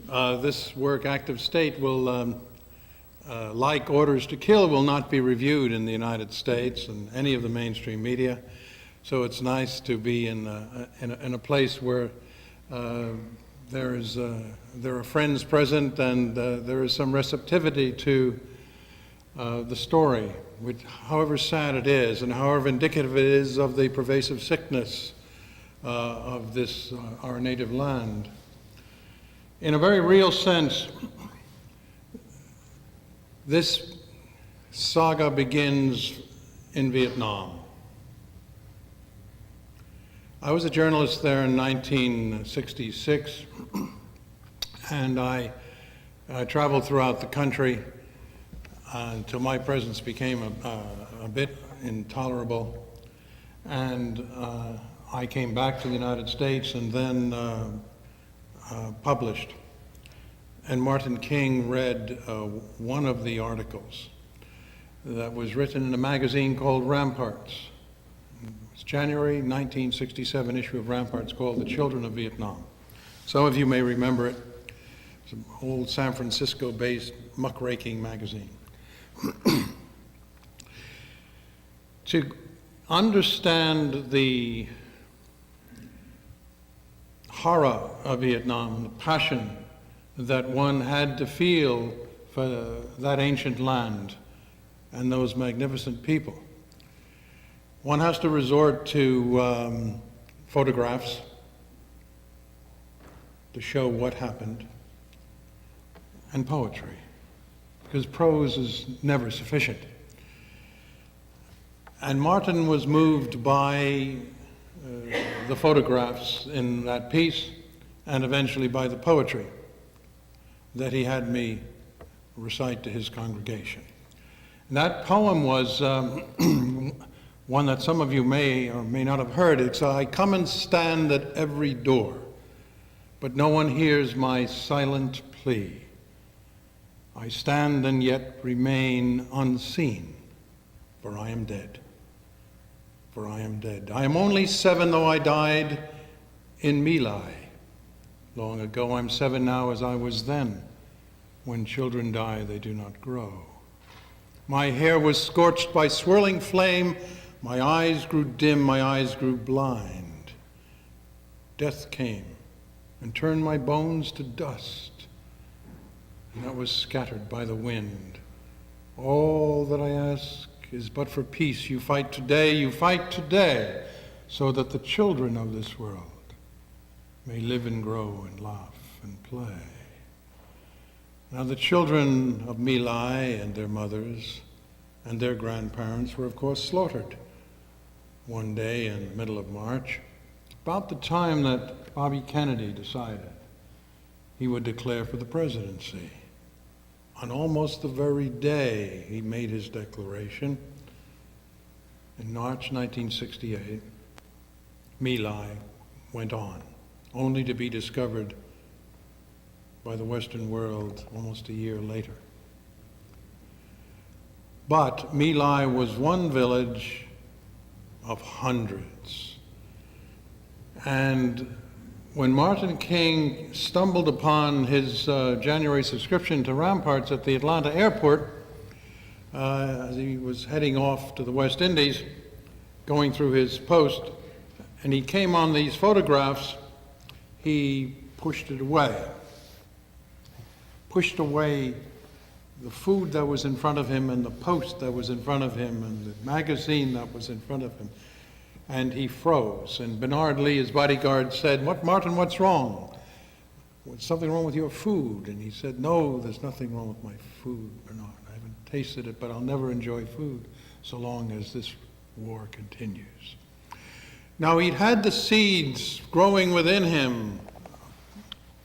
this work, Active State, will, like Orders to Kill, will not be reviewed in the United States and any of the mainstream media. So it's nice to be in a place where there are friends present and there is some receptivity to the story, which, however sad it is and however indicative it is of the pervasive sickness of this, our native land. In a very real sense, this saga begins in Vietnam. I was a journalist there in 1966, and I traveled throughout the country until my presence became a bit intolerable. And I came back to the United States and then published. And Martin King read one of the articles that was written in a magazine called Ramparts. It's January 1967 issue of Ramparts called The Children of Vietnam. Some of you may remember it. It's an old San Francisco-based muckraking magazine. To understand the horror of Vietnam, the passion that one had to feel for that ancient land and those magnificent people, one has to resort to photographs to show what happened, and poetry, because prose is never sufficient. And Martin was moved by the photographs in that piece and eventually by the poetry that he had me recite to his congregation. And that poem was one that some of you may or may not have heard. It's, I come and stand at every door, but no one hears my silent plea. I stand and yet remain unseen, for I am dead. For I am dead. I am only 7, though I died in My Lai. Long ago, I'm 7 now as I was then. When children die, they do not grow. My hair was scorched by swirling flame. My eyes grew dim, my eyes grew blind. Death came and turned my bones to dust, and that was scattered by the wind. All that I ask is but for peace. You fight today, so that the children of this world may live and grow and laugh and play. Now the children of My Lai and their mothers and their grandparents were of course slaughtered one day in the middle of March, about the time that Bobby Kennedy decided he would declare for the presidency. On almost the very day he made his declaration, in March 1968, My Lai went on, only to be discovered by the Western world almost a year later. But My Lai was one village of hundreds. And when Martin King stumbled upon his January subscription to Ramparts at the Atlanta airport, as he was heading off to the West Indies, going through his post, and he came on these photographs, he pushed it away. Pushed away the food that was in front of him and the post that was in front of him and the magazine that was in front of him. And he froze. And Bernard Lee, his bodyguard, said, Martin, what's wrong? Was something wrong with your food? And he said, no, there's nothing wrong with my food, Bernard. I haven't tasted it, but I'll never enjoy food so long as this war continues. Now, he'd had the seeds growing within him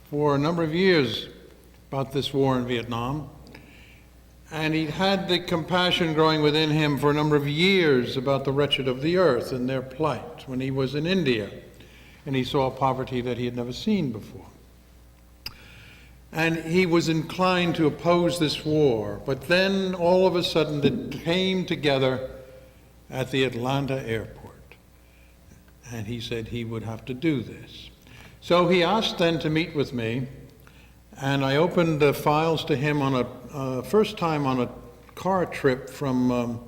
for a number of years about this war in Vietnam. And he'd had the compassion growing within him for a number of years about the wretched of the earth and their plight when he was in India. And he saw poverty that he had never seen before. And he was inclined to oppose this war. But then all of a sudden it came together at the Atlanta airport. And he said he would have to do this. So he asked then to meet with me. And I opened the files to him on a first time on a car trip from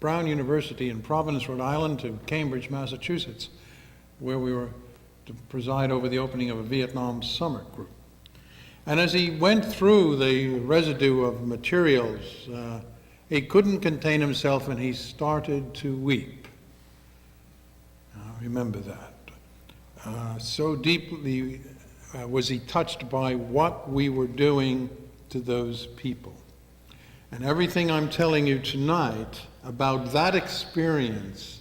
Brown University in Providence, Rhode Island to Cambridge, Massachusetts, where we were to preside over the opening of a Vietnam summer group. And as he went through the residue of materials, he couldn't contain himself and he started to weep. I remember that. So deeply was he touched by what we were doing to those people. And everything I'm telling you tonight about that experience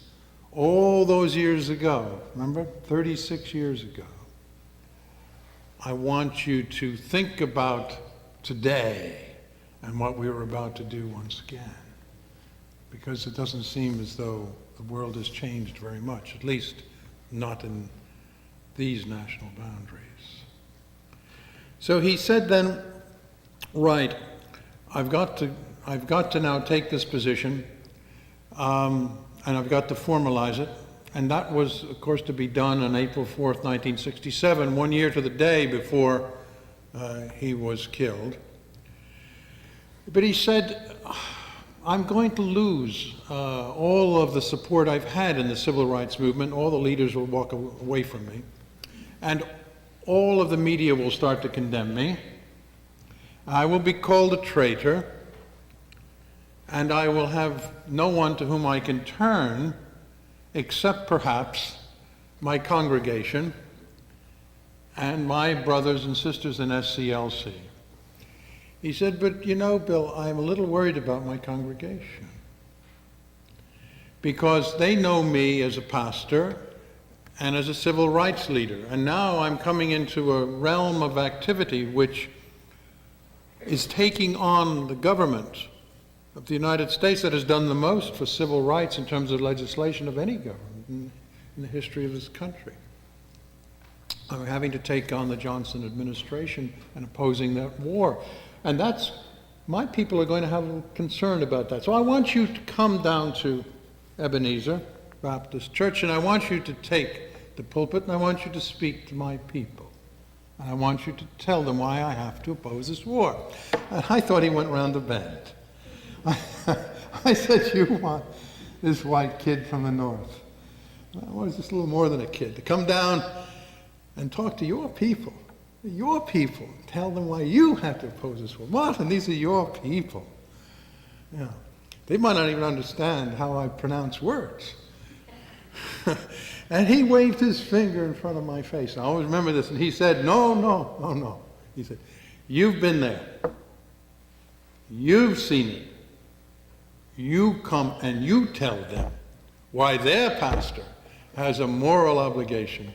all those years ago, remember, 36 years ago, I want you to think about today and what we were about to do once again. Because it doesn't seem as though the world has changed very much, at least not in these national boundaries. So he said then, right, I've got to now take this position, and I've got to formalize it. And that was, of course, to be done on April 4th, 1967, 1 year to the day before he was killed. But he said, I'm going to lose all of the support I've had in the civil rights movement. All the leaders will walk away from me. And all of the media will start to condemn me. I will be called a traitor. And I will have no one to whom I can turn except perhaps my congregation and my brothers and sisters in SCLC. He said, but you know, Bill, I'm a little worried about my congregation because they know me as a pastor and as a civil rights leader. And now I'm coming into a realm of activity which is taking on the government of the United States that has done the most for civil rights in terms of legislation of any government in the history of this country. I'm having to take on the Johnson administration and opposing that war. And that's, my people are going to have a concern about that. So I want you to come down to Ebenezer Baptist Church, and I want you to take the pulpit, and I want you to speak to my people. And I want you to tell them why I have to oppose this war. And I thought he went round the bend. I said, you want this white kid from the north, well, just a little more than a kid, to come down and talk to your people, tell them why you have to oppose this war. Martin, these are your people. Yeah. They might not even understand how I pronounce words. And he waved his finger in front of my face. I always remember this. And he said, no. He said, you've been there. You've seen it. You come and you tell them why their pastor has a moral obligation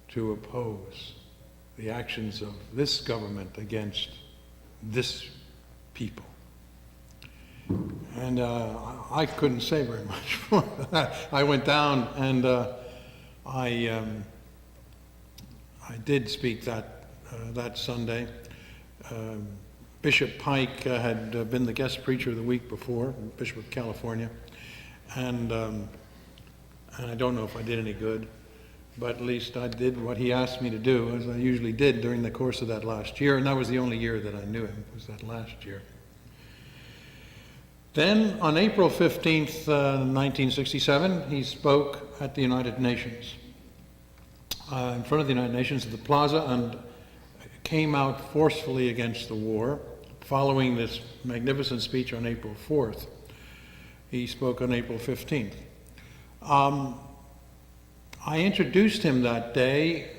to oppose the actions of this government against this people. And I couldn't say very much more than that. I went down and I did speak that Sunday. Bishop Pike had been the guest preacher the week before, Bishop of California, and I don't know if I did any good, but at least I did what he asked me to do, as I usually did during the course of that last year, and that was the only year that I knew him, was that last year. Then, on April 15th, 1967, he spoke at the United Nations, in front of the United Nations at the Plaza, and came out forcefully against the war, following this magnificent speech on April 4th. He spoke on April 15th. I introduced him that day.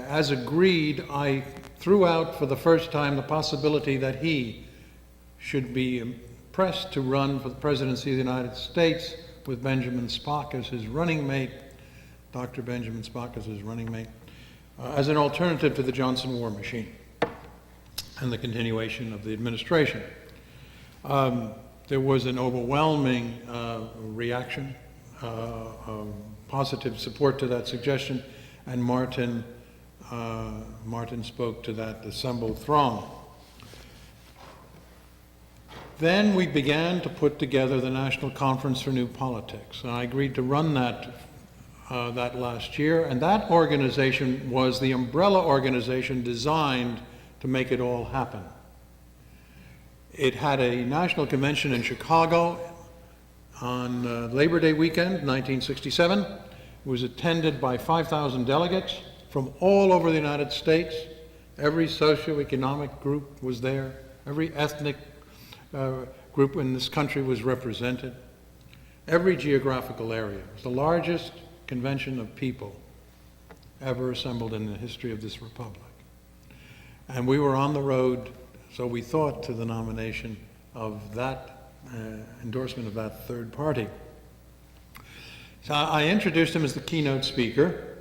As agreed, I threw out for the first time the possibility that he should be pressed to run for the presidency of the United States with Benjamin Spock as his running mate, Dr. Benjamin Spock as his running mate, as an alternative to the Johnson war machine and the continuation of the administration. There was an overwhelming reaction, positive support to that suggestion, and Martin spoke to that assembled throng. Then we began to put together the National Conference for New Politics, and I agreed to run that last year, and that organization was the umbrella organization designed to make it all happen. It had a national convention in Chicago on Labor Day weekend, 1967. It was attended by 5,000 delegates from all over the United States. Every socioeconomic group was there. Every ethnic group in this country was represented. Every geographical area. It was the largest convention of people ever assembled in the history of this republic. And we were on the road, so we thought, to the nomination of that endorsement of that third party. So I introduced him as the keynote speaker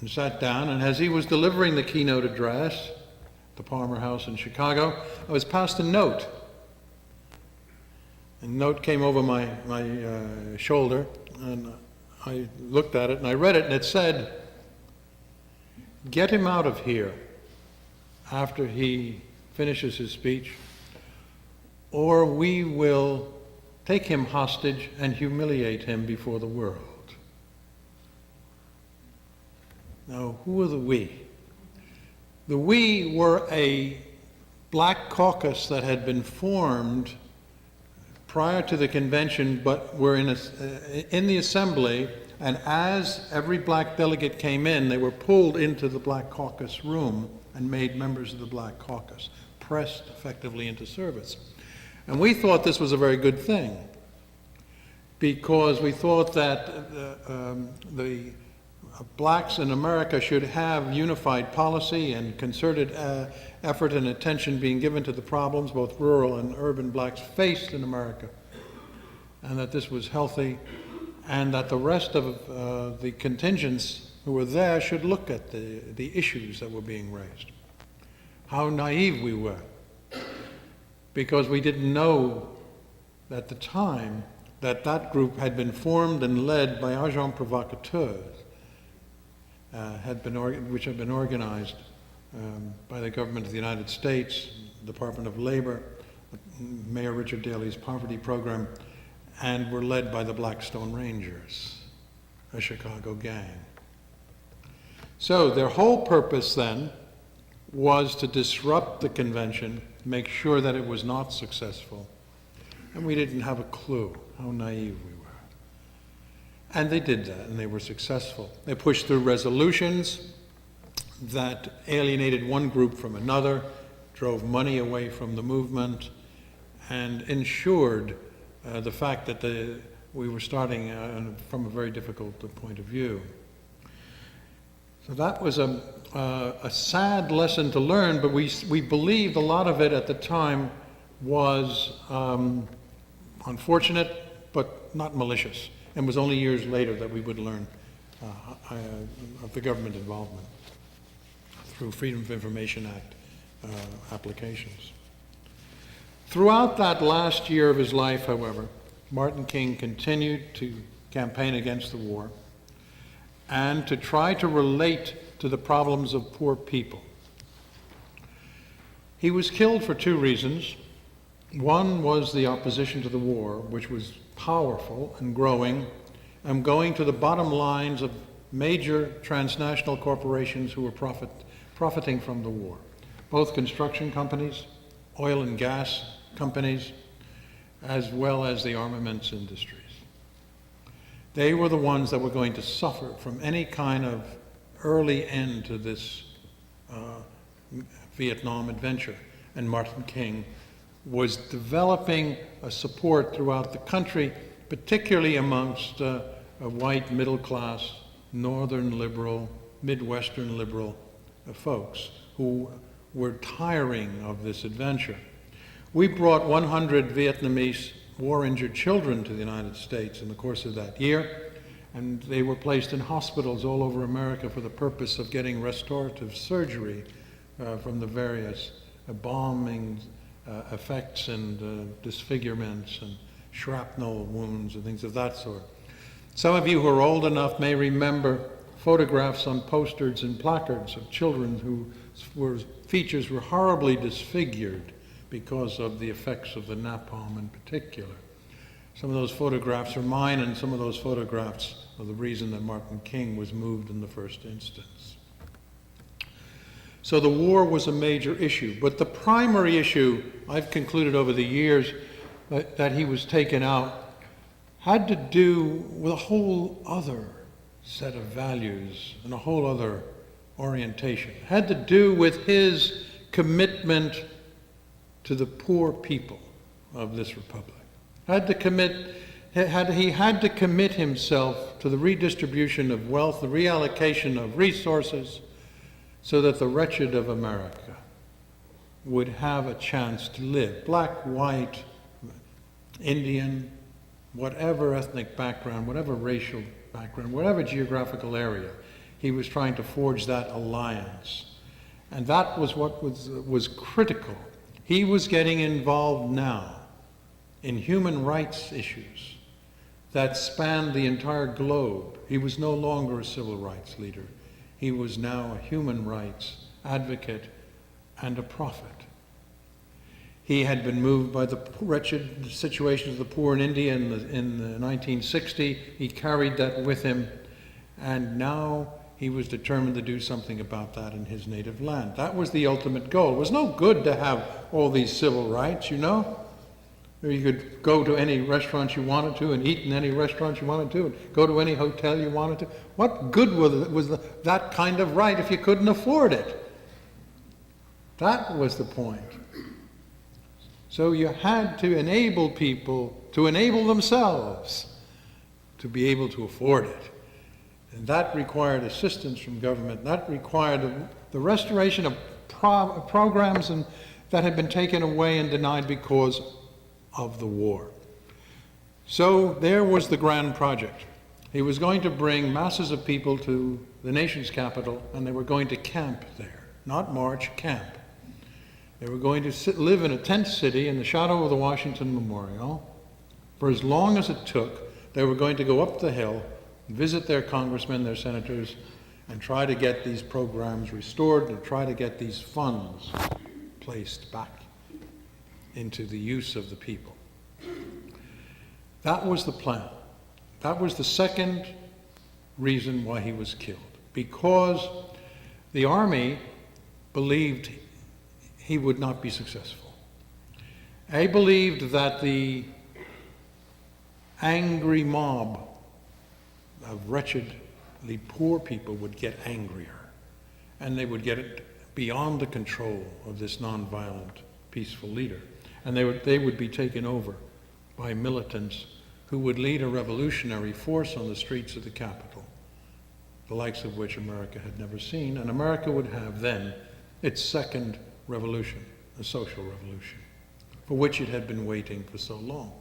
and sat down, and as he was delivering the keynote address at the Palmer House in Chicago, I was passed a note. A note came over my shoulder, and I looked at it and I read it, and it said, "Get him out of here after he finishes his speech, or we will take him hostage and humiliate him before the world." Now, who are the we? The we were a black caucus that had been formed prior to the convention, but were in the assembly, and as every black delegate came in, they were pulled into the Black Caucus room and made members of the Black Caucus, pressed effectively into service. And we thought this was a very good thing, because we thought that the blacks in America should have unified policy and concerted effort and attention being given to the problems both rural and urban blacks faced in America, and that this was healthy, and that the rest of the contingents who were there should look at the issues that were being raised. How naive we were, because we didn't know at the time that that group had been formed and led by agents provocateurs, which had been organized by the government of the United States, Department of Labor, Mayor Richard Daley's poverty program, and were led by the Blackstone Rangers, a Chicago gang. So their whole purpose then was to disrupt the convention, make sure that it was not successful. And we didn't have a clue how naive we were. And they did that, and they were successful. They pushed through resolutions that alienated one group from another, drove money away from the movement, and ensured the fact that we were starting from a very difficult point of view. So that was a sad lesson to learn, but we believed a lot of it at the time was unfortunate, but not malicious. And it was only years later that we would learn of the government involvement through Freedom of Information Act applications. Throughout that last year of his life, however, Martin King continued to campaign against the war and to try to relate to the problems of poor people. He was killed for two reasons. One was the opposition to the war, which was powerful and growing, and going to the bottom lines of major transnational corporations who were profiting from the war, both construction companies, oil and gas companies, as well as the armaments industries. They were the ones that were going to suffer from any kind of early end to this Vietnam adventure. And Martin King was developing a support throughout the country, particularly amongst white middle-class, northern liberal, Midwestern liberal folks who were tiring of this adventure. We brought 100 Vietnamese war-injured children to the United States in the course of that year, and they were placed in hospitals all over America for the purpose of getting restorative surgery from the various bombing effects and disfigurements and shrapnel wounds and things of that sort. Some of you who are old enough may remember photographs on posters and placards of children whose features were horribly disfigured because of the effects of the napalm in particular. Some of those photographs are mine, and some of those photographs are the reason that Martin King was moved in the first instance. So the war was a major issue. But the primary issue, I've concluded over the years, that he was taken out, had to do with a whole other set of values and a whole other orientation. It had to do with his commitment to the poor people of this republic. He had to commit himself to the redistribution of wealth, the reallocation of resources, so that the wretched of America would have a chance to live. Black, white, Indian, whatever ethnic background, whatever racial background, whatever geographical area, he was trying to forge that alliance. And that was what was critical. He was getting involved now in human rights issues that spanned the entire globe. He was no longer a civil rights leader. He was now a human rights advocate and a prophet. He had been moved by the wretched situation of the poor in India in 1960. He carried that with him, and now he was determined to do something about that in his native land. That was the ultimate goal. It was no good to have all these civil rights, you know. You could go to any restaurant you wanted to and eat in any restaurant you wanted to, and go to any hotel you wanted to. What good was that kind of right if you couldn't afford it? That was the point. So you had to enable people to enable themselves to be able to afford it. And that required assistance from government. That required the restoration of programs that had been taken away and denied because of the war. So there was the grand project. He was going to bring masses of people to the nation's capital, and they were going to camp there. Not march, camp. They were going to live in a tent city in the shadow of the Washington Memorial. For as long as it took, they were going to go up the hill, visit their congressmen, their senators, and try to get these programs restored and try to get these funds placed back into the use of the people. That was the plan. That was the second reason why he was killed. Because the army believed he would not be successful. They believed that the angry mob of wretchedly poor people would get angrier, and they would get it beyond the control of this nonviolent, peaceful leader. And they would be taken over by militants who would lead a revolutionary force on the streets of the capital, the likes of which America had never seen. And America would have then its second revolution, a social revolution, for which it had been waiting for so long,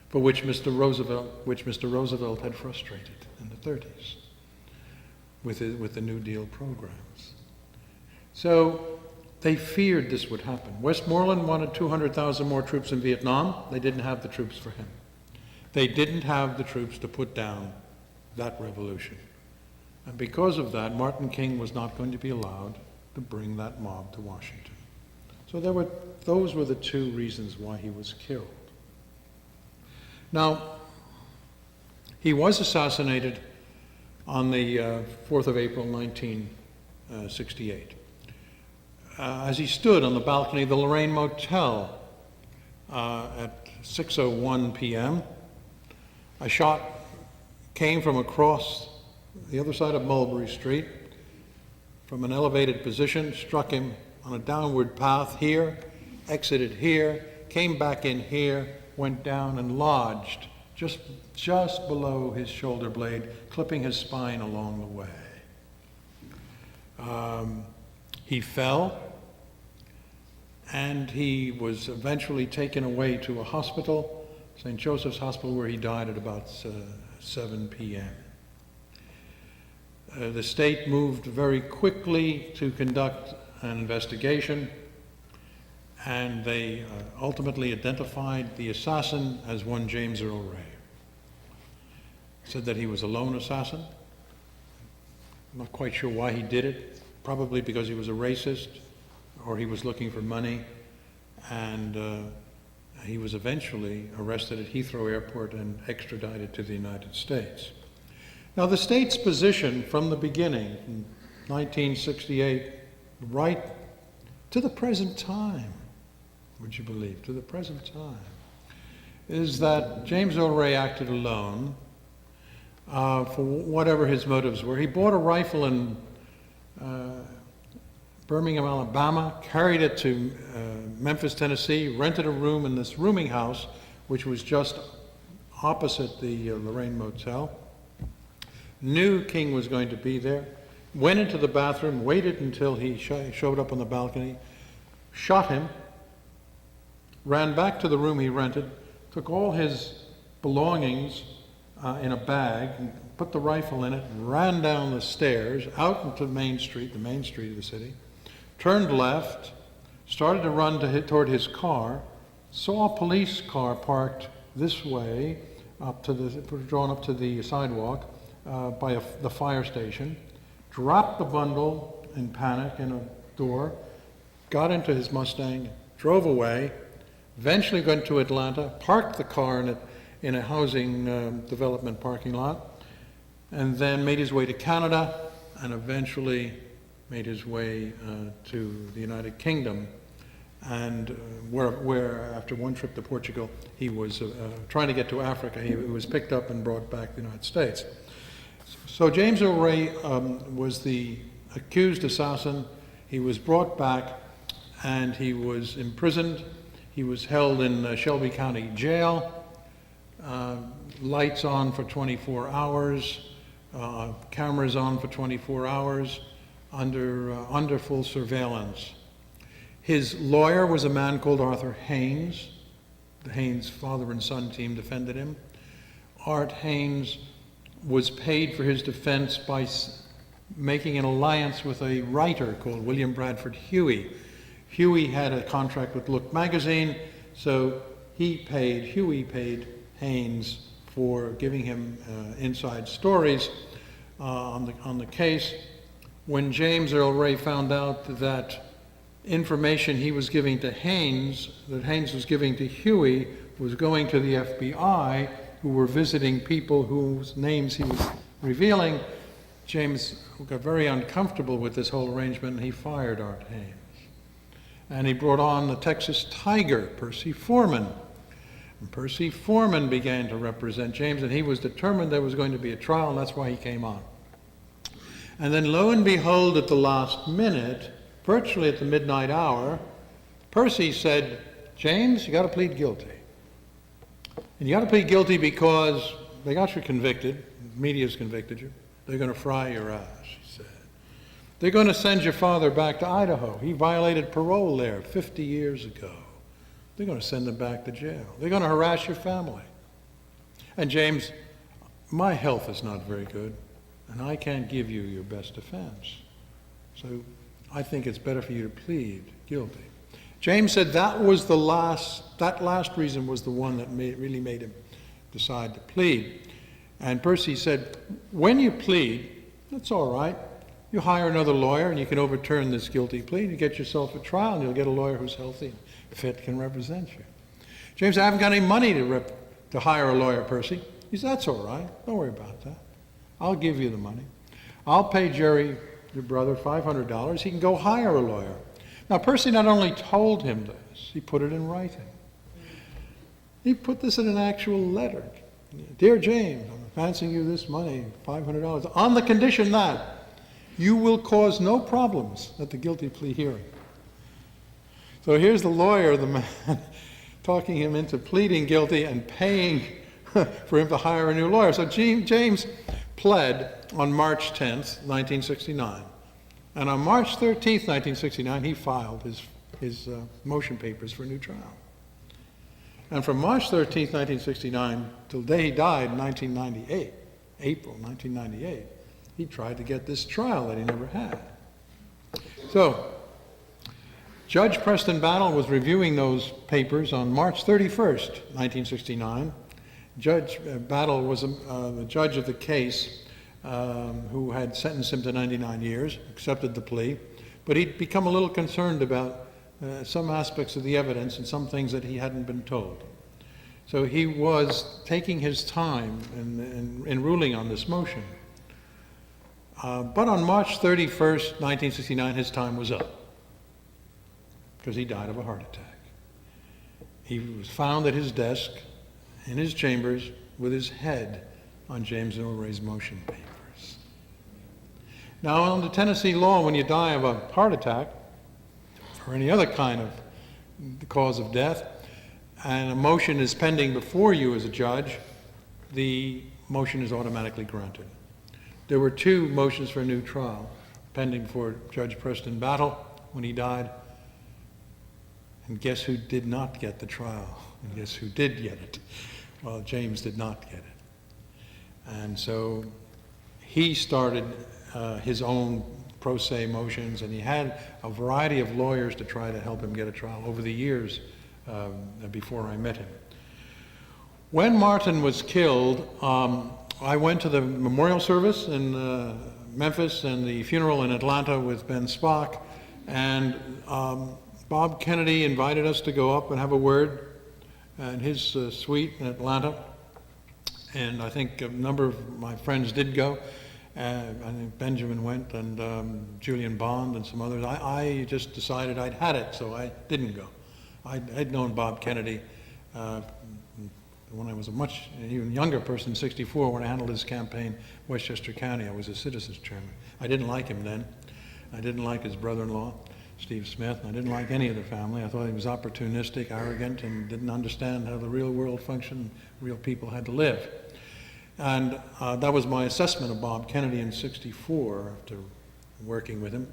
for which Mr. Roosevelt had frustrated in the 30s with the New Deal programs. So they feared this would happen. Westmoreland wanted 200,000 more troops in Vietnam. They didn't have the troops for him. They didn't have the troops to put down that revolution. And because of that, Martin King was not going to be allowed to bring that mob to Washington. So those were the two reasons why he was killed. Now, he was assassinated on the 4th of April, 1968. As he stood on the balcony of the Lorraine Motel at 6:01 p.m., a shot came from across the other side of Mulberry Street from an elevated position, struck him on a downward path here, exited here, came back in here, went down and lodged just below his shoulder blade, clipping his spine along the way. He fell, and he was eventually taken away to a hospital, St. Joseph's Hospital, where he died at about 7 p.m. The state moved very quickly to conduct an investigation, and they ultimately identified the assassin as one James Earl Ray. Said that he was a lone assassin. I'm not quite sure why he did it, probably because he was a racist or he was looking for money, and he was eventually arrested at Heathrow Airport and extradited to the United States. Now, the state's position from the beginning, in 1968 right to the present time, would you believe, to the present time, is that James Earl Ray acted alone for whatever his motives were. He bought a rifle in Birmingham, Alabama, carried it to Memphis, Tennessee, rented a room in this rooming house, which was just opposite the Lorraine Motel. Knew King was going to be there, went into the bathroom, waited until he showed up on the balcony, shot him, ran back to the room he rented, took all his belongings in a bag, and put the rifle in it, and ran down the stairs, out into Main Street, the main street of the city, turned left, started to run toward his car, saw a police car parked this way, drawn up to the sidewalk by the fire station, dropped the bundle in panic in a door, got into his Mustang, drove away, eventually went to Atlanta, parked the car in a housing development parking lot, and then made his way to Canada, and eventually made his way to the United Kingdom, and where after one trip to Portugal, he was trying to get to Africa. He was picked up and brought back to the United States. So James Earl Ray was the accused assassin. He was brought back, and he was imprisoned. He was held in Shelby County Jail, lights on for 24 hours, cameras on for 24 hours, under full surveillance. His lawyer was a man called Arthur Haynes. The Haynes father and son team defended him. Art Haynes was paid for his defense by making an alliance with a writer called William Bradford Huey. Huey had a contract with Look magazine, so Huey paid Haynes for giving him inside stories on the case. When James Earl Ray found out that information he was giving to Haynes, that Haynes was giving to Huey, was going to the FBI, who were visiting people whose names he was revealing, James got very uncomfortable with this whole arrangement, and he fired Art Haynes. And he brought on the Texas Tiger, Percy Foreman. And Percy Foreman began to represent James, and he was determined there was going to be a trial, and that's why he came on. And then lo and behold, at the last minute, virtually at the midnight hour, Percy said, James, you got to plead guilty. And you got to plead guilty because they got you convicted, the media's convicted you, they're going to fry your ass, he said. They're going to send your father back to Idaho. He violated parole there 50 years ago. They're going to send him back to jail. They're going to harass your family. And James, my health is not very good, and I can't give you your best defense. So I think it's better for you to plead guilty. James said that last reason was the one that really made him decide to plead. And Percy said, when you plead, that's all right. You hire another lawyer and you can overturn this guilty plea. You get yourself a trial and you'll get a lawyer who's healthy and fit, can represent you. James said, I haven't got any money to hire a lawyer, Percy. He said, that's all right. Don't worry about that. I'll give you the money. I'll pay Jerry, your brother, $500. He can go hire a lawyer. Now, Percy not only told him this, he put it in writing. He put this in an actual letter. Dear James, I'm advancing you this money, $500, on the condition that you will cause no problems at the guilty plea hearing. So here's the lawyer, the man, talking him into pleading guilty and paying for him to hire a new lawyer. So James pled on March 10th, 1969. And on March 13th, 1969, he filed his motion papers for a new trial. And from March 13th, 1969, till the day he died in 1998, April 1998, he tried to get this trial that he never had. So, Judge Preston Battle was reviewing those papers on March 31st, 1969. Judge Battle was the judge of the case who had sentenced him to 99 years, accepted the plea, but he'd become a little concerned about some aspects of the evidence and some things that he hadn't been told. So he was taking his time in ruling on this motion. But on March 31st, 1969, his time was up because he died of a heart attack. He was found at his desk in his chambers with his head on James Earl Ray's motion papers. Now, under Tennessee law, when you die of a heart attack or any other kind of cause of death, and a motion is pending before you as a judge, the motion is automatically granted. There were 2 motions for a new trial pending for Judge Preston Battle when he died. And guess who did not get the trial? And guess who did get it? Well, James did not get it. And so he started his own pro se motions, and he had a variety of lawyers to try to help him get a trial over the years before I met him. When Martin was killed, I went to the memorial service in Memphis and the funeral in Atlanta with Ben Spock, and Bob Kennedy invited us to go up and have a word in his suite in Atlanta, and I think a number of my friends did go. I think Benjamin went, and Julian Bond and some others. I just decided I'd had it, so I didn't go. I'd known Bob Kennedy when I was a much even younger person, 64, when I handled his campaign, Westchester County. I was a citizens chairman. I didn't like him then. I didn't like his brother-in-law, Steve Smith. I didn't like any of the family. I thought he was opportunistic, arrogant, and didn't understand how the real world functioned, real people had to live. And that was my assessment of Bob Kennedy in 64 after working with him.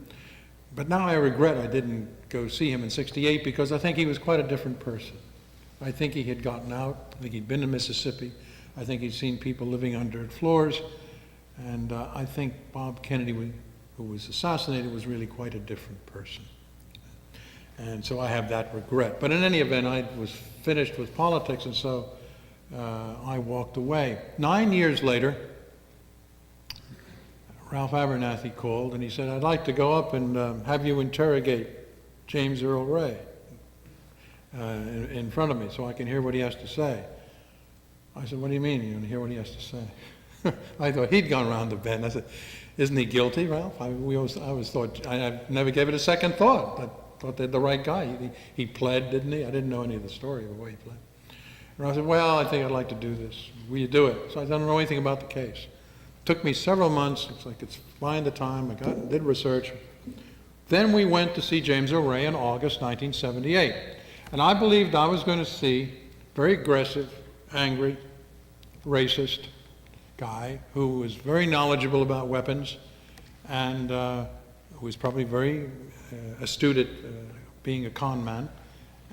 But now I regret I didn't go see him in 68 because I think he was quite a different person. I think he had gotten out. I think he'd been to Mississippi. I think he'd seen people living under floors. And I think Bob Kennedy, who was assassinated, was really quite a different person. And so I have that regret. But in any event, I was finished with politics, and so I walked away. 9 years later, Ralph Abernathy called, and he said, "I'd like to go up and have you interrogate James Earl Ray in front of me so I can hear what he has to say." I said, "What do you mean you want to hear what he has to say?" I thought he'd gone around the bend. I said, "Isn't he guilty, Ralph?" I always thought, I never gave it a second thought. I thought they're the right guy. He pled, didn't he? I didn't know any of the story of the way he pled. And I said, "Well, I think I'd like to do this. Will you do it?" So I don't know anything about the case. It took me several months. It's like, find the time. I did research. Then we went to see James Earl Ray in August 1978. And I believed I was going to see very aggressive, angry, racist guy who was very knowledgeable about weapons and who was probably very astute at being a con man.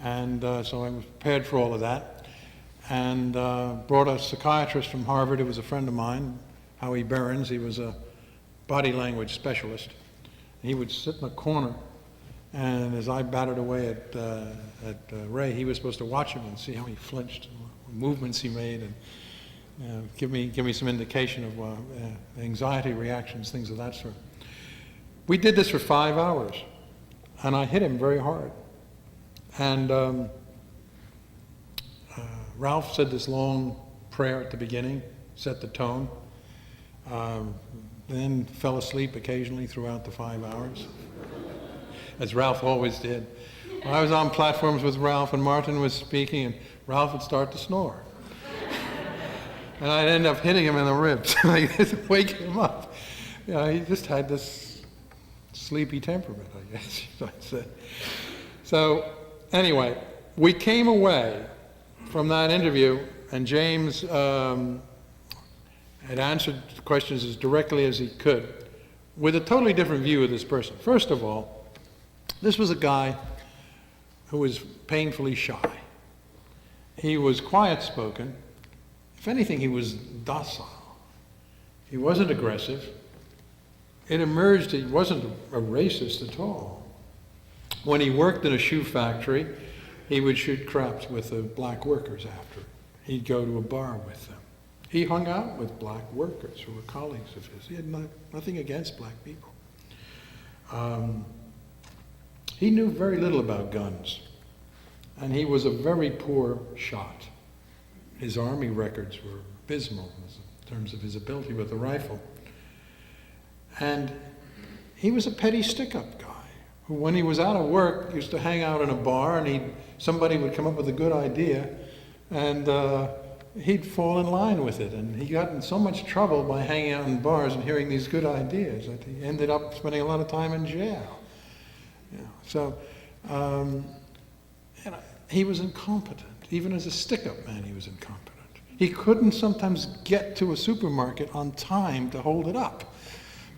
And so I was prepared for all of that. And brought a psychiatrist from Harvard who was a friend of mine, Howie Behrens. He was a body language specialist. And he would sit in a corner, and as I battered away at Ray, he was supposed to watch him and see how he flinched, what movements he made, and give me some indication of anxiety reactions, things of that sort. We did this for 5 hours, and I hit him very hard. And Ralph said this long prayer at the beginning, set the tone, then fell asleep occasionally throughout the 5 hours, as Ralph always did. When I was on platforms with Ralph and Martin was speaking, and Ralph would start to snore. And I'd end up hitting him in the ribs. I'd wake him up. You know, he just had this sleepy temperament, I guess I'd say. So anyway, we came away from that interview, and James had answered questions as directly as he could with a totally different view of this person. First of all, this was a guy who was painfully shy. He was quiet-spoken. If anything, he was docile. He wasn't aggressive. It emerged he wasn't a racist at all. When he worked in a shoe factory, he would shoot craps with the black workers after. He'd go to a bar with them. He hung out with black workers who were colleagues of his. He had nothing against black people. He knew very little about guns, and he was a very poor shot. His Army records were abysmal in terms of his ability with the rifle. And he was a petty stick-up guy who, when he was out of work, used to hang out in a bar, and somebody would come up with a good idea, and he'd fall in line with it. And he got in so much trouble by hanging out in bars and hearing these good ideas that he ended up spending a lot of time in jail. So he was incompetent. Even as a stick-up man, he was incompetent. He couldn't sometimes get to a supermarket on time to hold it up.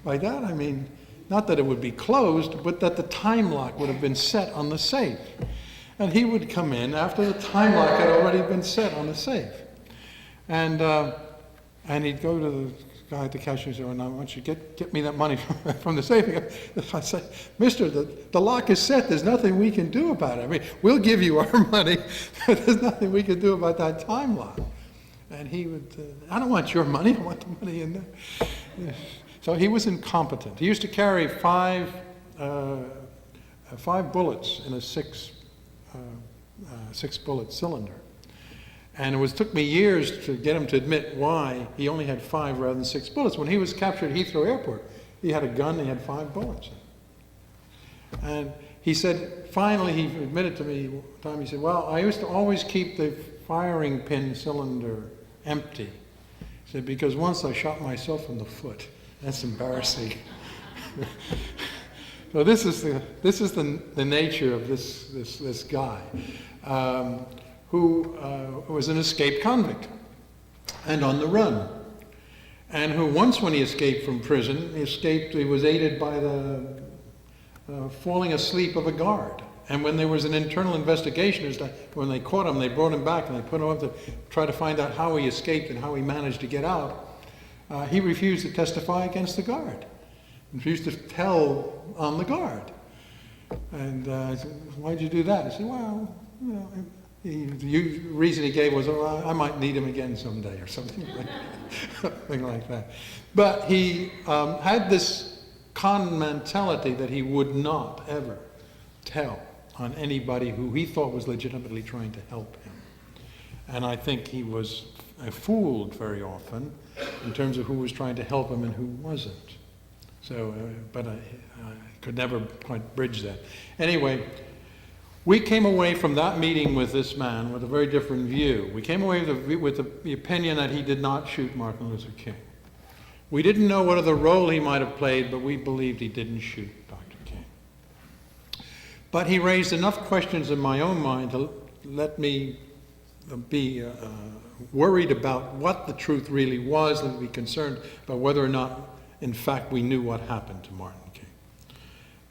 By that I mean, not that it would be closed, but that the time lock would have been set on the safe. And he would come in after the time lock had already been set on the safe. And he'd go to the guy at the cashier and say, "Oh, now, why don't you get me that money from the safe?" I said, "Mister, the lock is set. There's nothing we can do about it. I mean, we'll give you our money, but there's nothing we can do about that time lock." And he would, "I don't want your money. I want the money in there." Yeah. So he was incompetent. He used to carry five bullets in a six bullet cylinder. And it took me years to get him to admit why he only had 5 rather than 6 bullets. When he was captured at Heathrow Airport, he had a gun, he had 5 bullets. And he said, finally he admitted to me one time, he said, "Well, I used to always keep the firing pin cylinder empty." He said, "Because once I shot myself in the foot. That's embarrassing." So this is the nature of this guy. Who was an escaped convict and on the run, and who once, when he escaped from prison, he was aided by the falling asleep of a guard. And when there was an internal investigation, when they caught him, they brought him back and they put him up to try to find out how he escaped and how he managed to get out. He refused to testify against the guard. He refused to tell on the guard. And I said, "Why'd you do that?" He said, "Well, the reason he gave was, "Oh, I might need him again someday," or something like that. But he had this con mentality that he would not ever tell on anybody who he thought was legitimately trying to help him. And I think he was fooled very often in terms of who was trying to help him and who wasn't. So, but I could never quite bridge that. Anyway, we came away from that meeting with this man with a very different view. We came away with the opinion that he did not shoot Martin Luther King. We didn't know what other role he might have played, but we believed he didn't shoot Dr. King. But he raised enough questions in my own mind to let me be worried about what the truth really was, and be concerned about whether or not, in fact, we knew what happened to Martin King.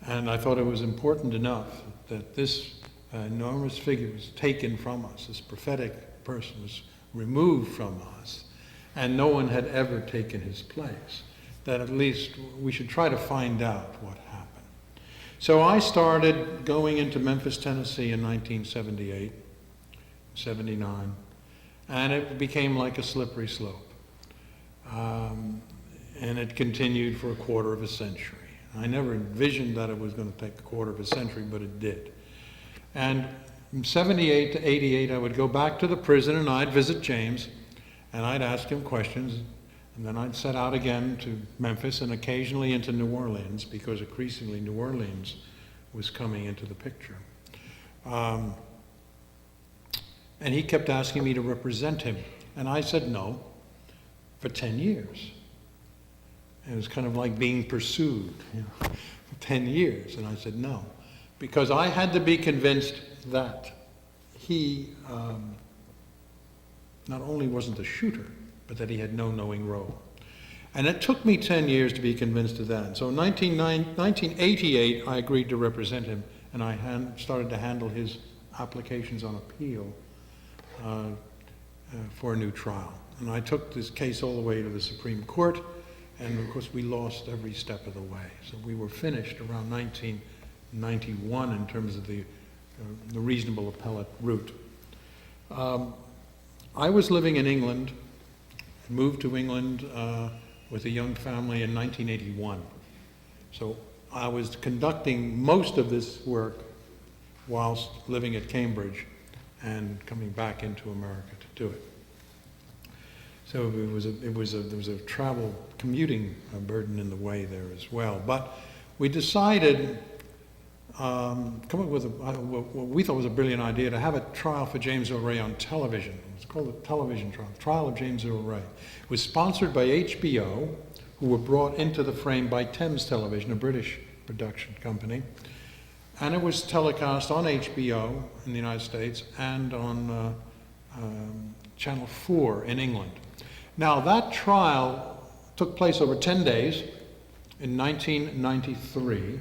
And I thought it was important enough that this enormous figure was taken from us, this prophetic person was removed from us, and no one had ever taken his place, that at least we should try to find out what happened. So I started going into Memphis, Tennessee in 1978, 79, and it became like a slippery slope. And it continued for a quarter of a century. I never envisioned that it was going to take a quarter of a century, but it did. And from 78 to 88, I would go back to the prison and I'd visit James and I'd ask him questions, and then I'd set out again to Memphis and occasionally into New Orleans, because increasingly New Orleans was coming into the picture. And he kept asking me to represent him, and I said no for 10 years. It was kind of like being pursued, for 10 years, and I said no. Because I had to be convinced that he not only wasn't a shooter, but that he had no knowing role. And it took me 10 years to be convinced of that. So in 1988, I agreed to represent him, and I started to handle his applications on appeal for a new trial. And I took this case all the way to the Supreme Court, and of course we lost every step of the way. So we were finished around 1991 in terms of the reasonable appellate route. I was living in England, moved to England with a young family in 1981. So I was conducting most of this work whilst living at Cambridge and coming back into America to do it. So there was a travel commuting burden in the way there as well. But we decided, come up with what we thought was a brilliant idea, to have a trial for James Earl Ray on television. It was called the television trial, Trial of James Earl Ray. It was sponsored by HBO, who were brought into the frame by Thames Television, a British production company. And it was telecast on HBO in the United States and on Channel 4 in England. Now, that trial took place over 10 days in 1993.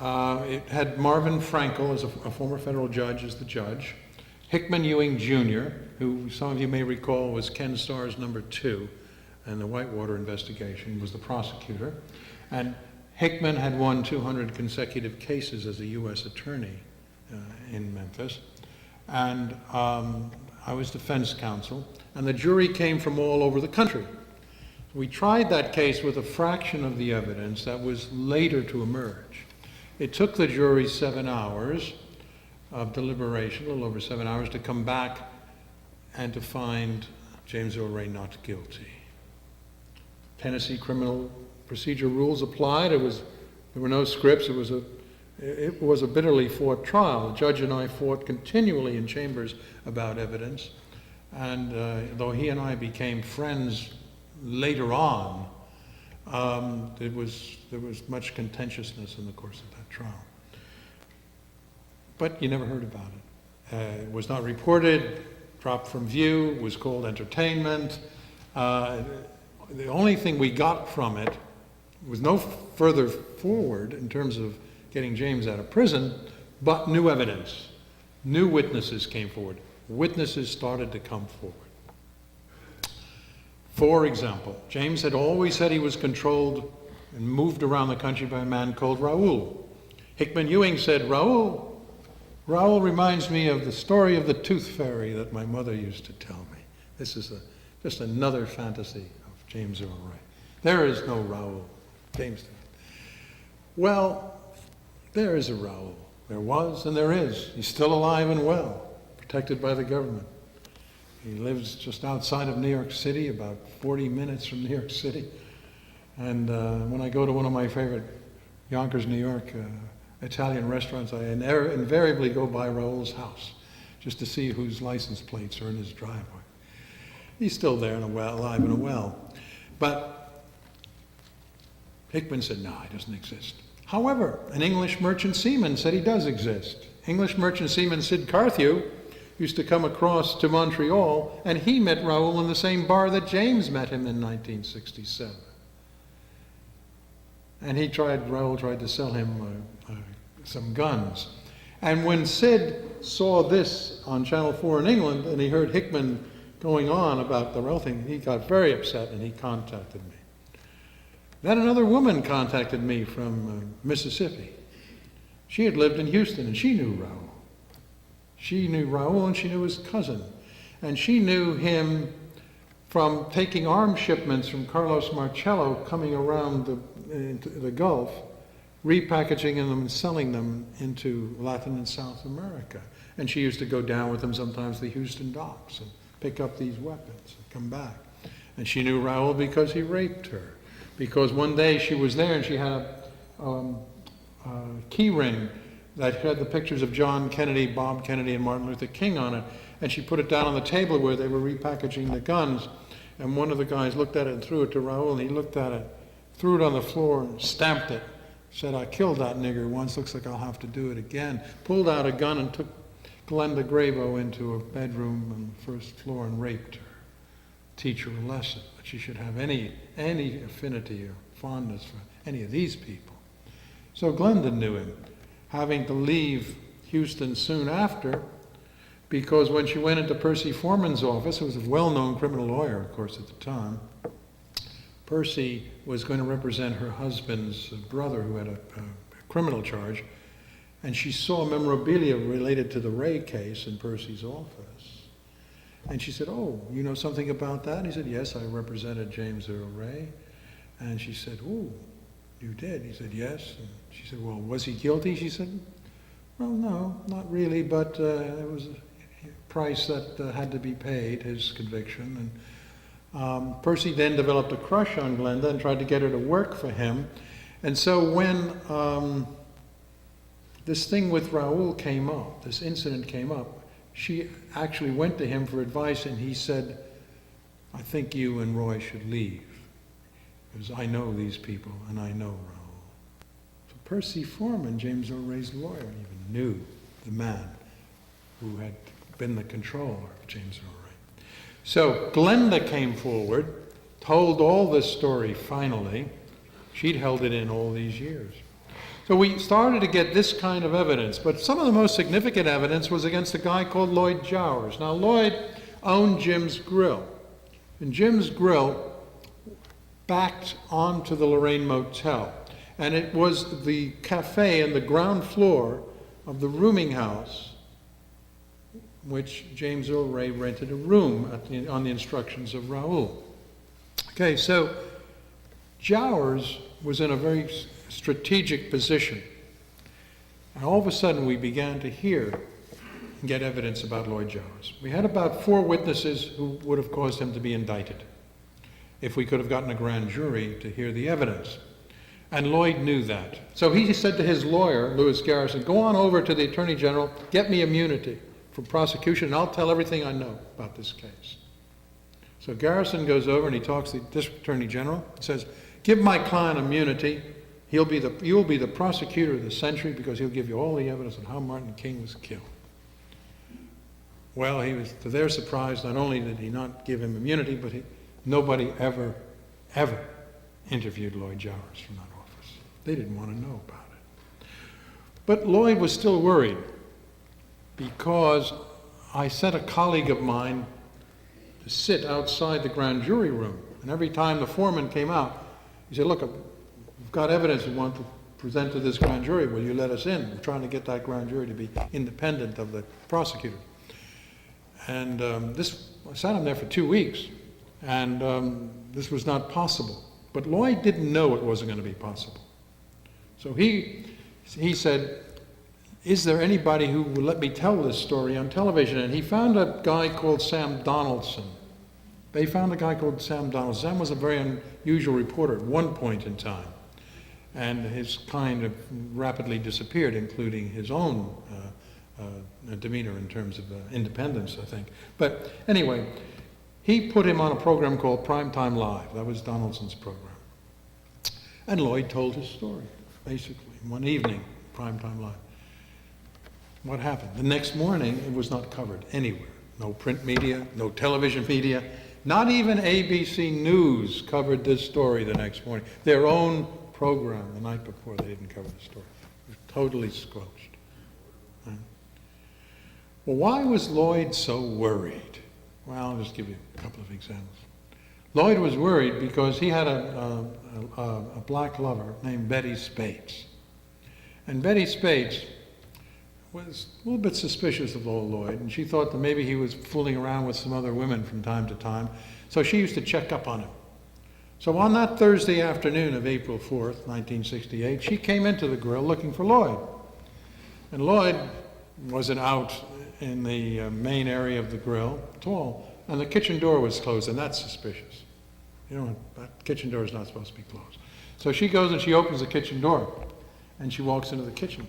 It had Marvin Frankel, as a former federal judge, as the judge. Hickman Ewing Jr., who some of you may recall was Ken Starr's number 2 in the Whitewater investigation, was the prosecutor. And Hickman had won 200 consecutive cases as a U.S. attorney in Memphis. And I was defense counsel. And the jury came from all over the country. We tried that case with a fraction of the evidence that was later to emerge. It took the jury 7 hours of deliberation, a little over 7 hours, to come back and to find James Earl Ray not guilty. Tennessee criminal procedure rules applied. There were no scripts. It was a bitterly fought trial. The judge and I fought continually in chambers about evidence. And though he and I became friends later on, there was much contentiousness in the course of that trial. But you never heard about it. It was not reported, dropped from view, was called entertainment. The only thing we got from it was no further forward in terms of getting James out of prison, but new evidence. New witnesses came forward. Witnesses started to come forward. For example, James had always said he was controlled and moved around the country by a man called Raoul. Hickman Ewing said, Raoul reminds me of the story of the tooth fairy that my mother used to tell me. This is just another fantasy of James Earl Ray. There is no Raoul. James did. Well, there is a Raoul. There was and there is. He's still alive and well, protected by the government. He lives just outside of New York City, about 40 minutes from New York City. And when I go to one of my favorite Yonkers, New York Italian restaurants, I invariably go by Raoul's house just to see whose license plates are in his driveway. He's still there and alive and well. But Hickman said, no, he doesn't exist. However, an English merchant seaman said he does exist. English merchant seaman Sid Carthew used to come across to Montreal, and he met Raoul in the same bar that James met him in 1967. And Raoul tried to sell him some guns. And when Sid saw this on Channel 4 in England, and he heard Hickman going on about the Raoul thing, he got very upset and he contacted me. Then another woman contacted me from Mississippi. She had lived in Houston and she knew Raoul. She knew Raoul and she knew his cousin. And she knew him from taking arms shipments from Carlos Marcello coming around into the Gulf, repackaging them and selling them into Latin and South America. And she used to go down with them sometimes to the Houston docks and pick up these weapons and come back. And she knew Raoul because he raped her. Because one day she was there and she had a key ring that had the pictures of John Kennedy, Bob Kennedy, and Martin Luther King on it. And she put it down on the table where they were repackaging the guns. And one of the guys looked at it and threw it to Raoul, and he looked at it, threw it on the floor, and stamped it. Said, I killed that nigger once, looks like I'll have to do it again. Pulled out a gun and took Glenda Grabo into a bedroom on the first floor and raped her. Teach her a lesson, that she should have any affinity or fondness for any of these people. So Glenda knew him, having to leave Houston soon after, because when she went into Percy Foreman's office, who was a well-known criminal lawyer, of course, at the time, Percy was going to represent her husband's brother who had a criminal charge, and she saw memorabilia related to the Ray case in Percy's office. And she said, oh, you know something about that? And he said, yes, I represented James Earl Ray. And she said, oh, you did? He said, yes. And she said, well, was he guilty? She said, well, no, not really, but it was a price that had to be paid, his conviction. Percy then developed a crush on Glenda and tried to get her to work for him. And so when this thing with Raoul came up, this incident came up, she actually went to him for advice, and he said, I think you and Roy should leave, because I know these people and I know Raoul. So Percy Foreman, James Earl Ray's lawyer, even knew the man who had been the controller of James Earl Ray. So Glenda came forward, told all this story finally. She'd held it in all these years. So we started to get this kind of evidence, but some of the most significant evidence was against a guy called Lloyd Jowers. Now, Lloyd owned Jim's Grill, and Jim's Grill backed onto the Lorraine Motel, and it was the cafe on the ground floor of the rooming house, which James Earl Ray rented a room on the instructions of Raoul. Okay, so Jowers was in a very strategic position. And all of a sudden we began to hear and get evidence about Lloyd Jowers. We had about 4 witnesses who would have caused him to be indicted if we could have gotten a grand jury to hear the evidence. And Lloyd knew that. So he said to his lawyer, Lewis Garrison, go on over to the Attorney General, get me immunity from prosecution, and I'll tell everything I know about this case. So Garrison goes over and he talks to the District Attorney General and says, give my client immunity. You'll be the prosecutor of the century because he'll give you all the evidence on how Martin King was killed. Well, he was, to their surprise, not only did he not give him immunity, but nobody ever interviewed Lloyd Jowers from that office. They didn't want to know about it. But Lloyd was still worried because I sent a colleague of mine to sit outside the grand jury room. And every time the foreman came out, he said, look, we've got evidence we want to present to this grand jury. Will you let us in? We're trying to get that grand jury to be independent of the prosecutor. And I sat him there for 2 weeks, and this was not possible. But Lloyd didn't know it wasn't going to be possible. So he said, is there anybody who will let me tell this story on television? And he found a guy called Sam Donaldson. They found a guy called Sam Donaldson. Sam was a very unusual reporter at one point in time, and his kind of rapidly disappeared, including his own demeanor in terms of independence, I think. But anyway, he put him on a program called Primetime Live. That was Donaldson's program. And Lloyd told his story, basically, one evening, Primetime Live. What happened? The next morning, it was not covered anywhere. No print media, no television media. Not even ABC News covered this story the next morning. Their own program the night before, they didn't cover the story. It was totally squelched. Right? Well, why was Lloyd so worried? Well, I'll just give you a couple of examples. Lloyd was worried because he had a black lover named Betty Spates. And Betty Spates was a little bit suspicious of old Lloyd, and she thought that maybe he was fooling around with some other women from time to time. So she used to check up on him. So on that Thursday afternoon of April 4th, 1968, she came into the grill looking for Lloyd. And Lloyd wasn't out in the main area of the grill at all, and the kitchen door was closed, and that's suspicious. You know, that kitchen door is not supposed to be closed. So she goes and she opens the kitchen door, and she walks into the kitchen.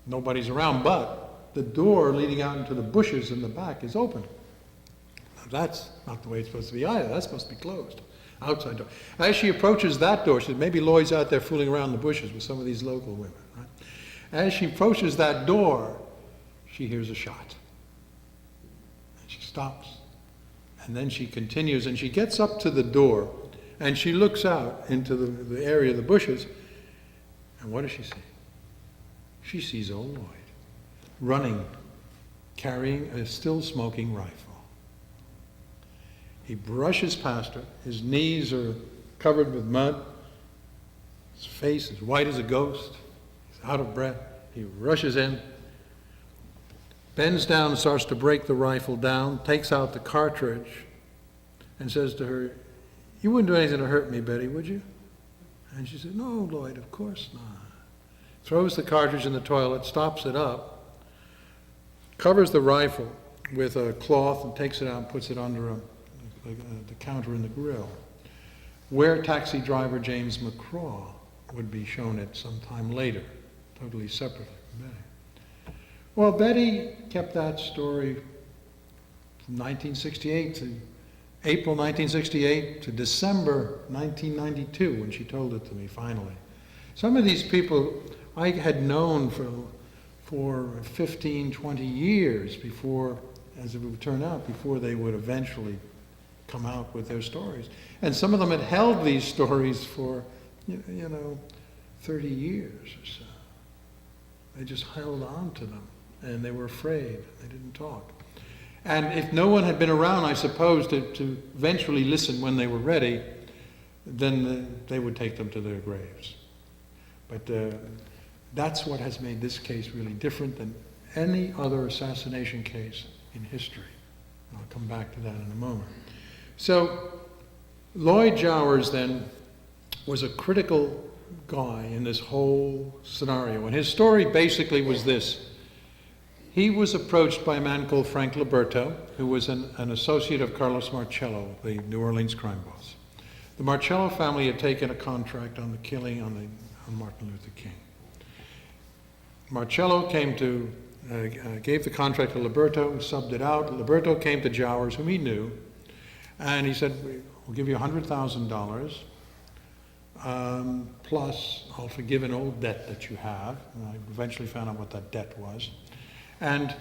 Nobody's around, but the door leading out into the bushes in the back is open. Now, that's not the way it's supposed to be either. That's supposed to be closed. Outside door. As she approaches that door, she says, maybe Lloyd's out there fooling around in the bushes with some of these local women. Right? As she approaches that door, she hears a shot. And she stops. And then she continues, and she gets up to the door, and she looks out into the area of the bushes, and what does she see? She sees old Lloyd running, carrying a still smoking rifle. He brushes past her. His knees are covered with mud. His face is white as a ghost. He's out of breath. He rushes in, bends down and starts to break the rifle down, takes out the cartridge, and says to her, you wouldn't do anything to hurt me, Betty, would you? And she said, no, Lloyd, of course not. Throws the cartridge in the toilet, stops it up, covers the rifle with a cloth and takes it out and puts it under the counter in the grill, where taxi driver James McCraw would be shown it sometime later, totally separately from Betty. Well, Betty kept that story from 1968 to April 1968 to December 1992 when she told it to me finally. Some of these people I had known for 15, 20 years before, as it would turn out, before they would eventually come out with their stories. And some of them had held these stories for, 30 years or so. They just held on to them, and they were afraid. They didn't talk. And if no one had been around, I suppose, to eventually listen when they were ready, then they would take them to their graves. But that's what has made this case really different than any other assassination case in history. I'll come back to that in a moment. So Lloyd Jowers then was a critical guy in this whole scenario. And his story basically was this. He was approached by a man called Frank Liberto, who was an associate of Carlos Marcello, the New Orleans crime boss. The Marcello family had taken a contract on the killing on Martin Luther King. Marcello came to, gave the contract to Liberto, who subbed it out. Liberto came to Jowers, whom he knew, and he said, we'll give you $100,000, plus I'll forgive an old debt that you have. And I eventually found out what that debt was. And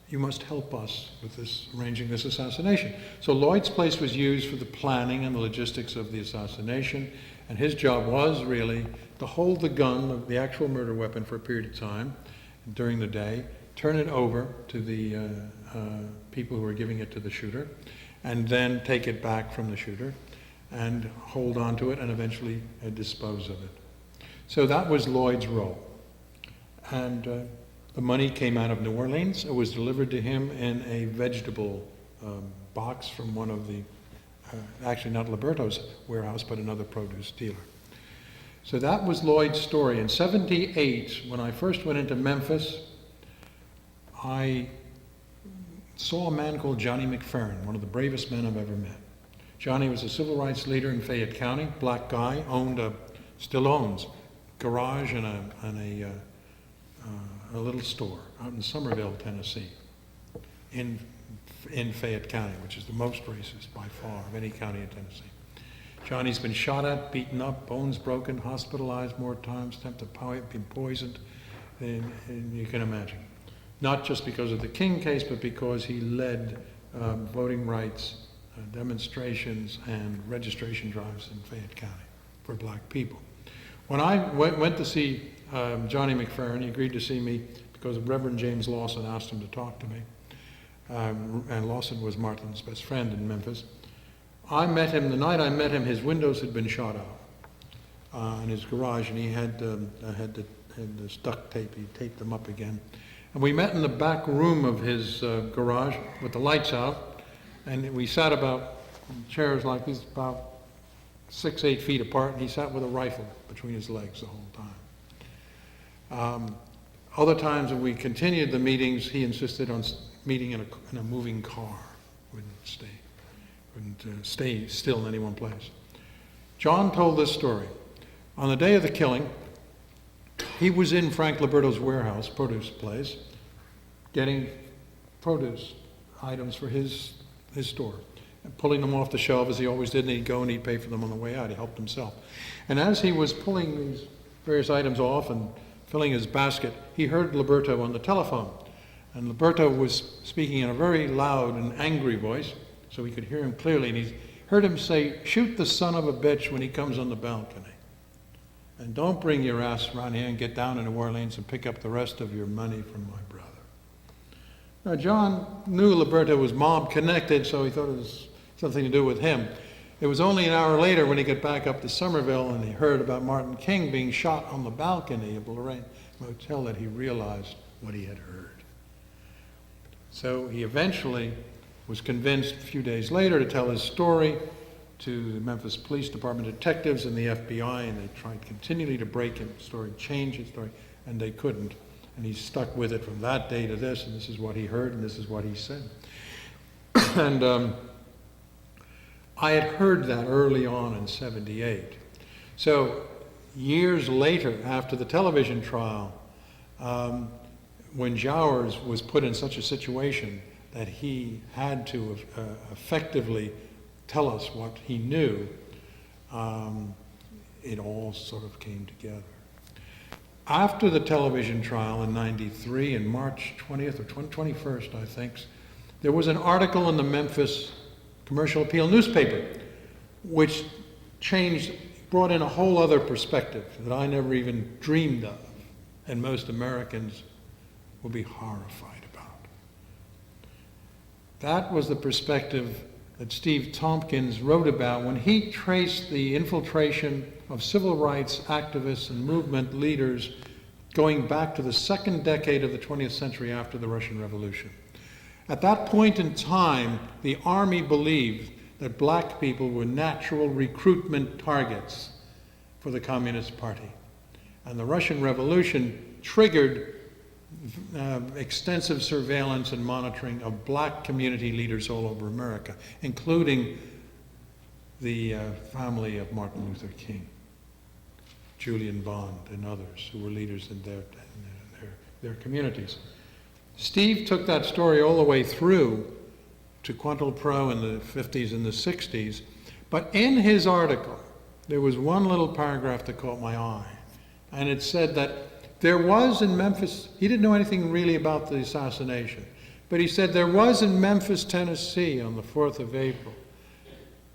you must help us with this, arranging this assassination. So Lloyd's place was used for the planning and the logistics of the assassination, and his job was really to hold the gun, the actual murder weapon, for a period of time during the day, turn it over to the people who were giving it to the shooter, and then take it back from the shooter and hold on to it and eventually dispose of it. So that was Lloyd's role. And the money came out of New Orleans. It was delivered to him in a vegetable box from one of the, actually not Liberto's warehouse, but another produce dealer. So that was Lloyd's story. In '78, when I first went into Memphis, I saw a man called Johnny McFerrin, one of the bravest men I've ever met. Johnny was a civil rights leader in Fayette County, black guy, still owns garage and a little store out in Somerville, Tennessee, in Fayette County, which is the most racist by far of any county in Tennessee. Johnny's been shot at, beaten up, bones broken, hospitalized more times, attempted to be poisoned, and you can imagine. Not just because of the King case, but because he led voting rights demonstrations and registration drives in Fayette County for black people. When I went to see Johnny McFerrin, he agreed to see me because Reverend James Lawson asked him to talk to me. And Lawson was Martin's best friend in Memphis. I met him, the night I met him, his windows had been shot out in his garage, and he had the duct tape, he taped them up again. And we met in the back room of his garage with the lights out, and we sat about chairs like these, about 6-8 feet apart, and he sat with a rifle between his legs the whole time. Other times when we continued the meetings, he insisted on meeting in a moving car. Wouldn't stay still in any one place. John told this story. On the day of the killing, he was in Frank Liberto's warehouse, produce place, getting produce items for his store, and pulling them off the shelf as he always did, and he'd go and he'd pay for them on the way out. He helped himself. And as he was pulling these various items off and filling his basket, he heard Liberto on the telephone. And Liberto was speaking in a very loud and angry voice, so he could hear him clearly, and he heard him say, "Shoot the son of a bitch when he comes on the balcony. And don't bring your ass around here and get down in New Orleans and pick up the rest of your money from my brother." Now, John knew Liberto was mob connected, so he thought it was something to do with him. It was only an hour later when he got back up to Somerville and he heard about Martin King being shot on the balcony of Lorraine Motel that he realized what he had heard. So he eventually was convinced a few days later to tell his story to the Memphis Police Department detectives and the FBI, and they tried continually to break his story, change his story, and they couldn't. And he stuck with it from that day to this, and this is what he heard, and this is what he said. And I had heard that early on in '78. So years later, after the television trial, when Jowers was put in such a situation that he had to effectively tell us what he knew, it all sort of came together. After the television trial in '93, in March 20th or 21st, I think, there was an article in the Memphis Commercial Appeal newspaper, which brought in a whole other perspective that I never even dreamed of, and most Americans will be horrified about. That was the perspective that Steve Tompkins wrote about when he traced the infiltration of civil rights activists and movement leaders going back to the second decade of the 20th century after the Russian Revolution. At that point in time, the army believed that black people were natural recruitment targets for the Communist Party. And the Russian Revolution triggered extensive surveillance and monitoring of black community leaders all over America, including the family of Martin Luther King, Julian Bond, and others who were leaders in their communities. Steve took that story all the way through to COINTELPRO in the 50s and the 60s, but in his article, there was one little paragraph that caught my eye, and it said that there was in Memphis, he didn't know anything really about the assassination, but he said there was in Memphis, Tennessee on the 4th of April,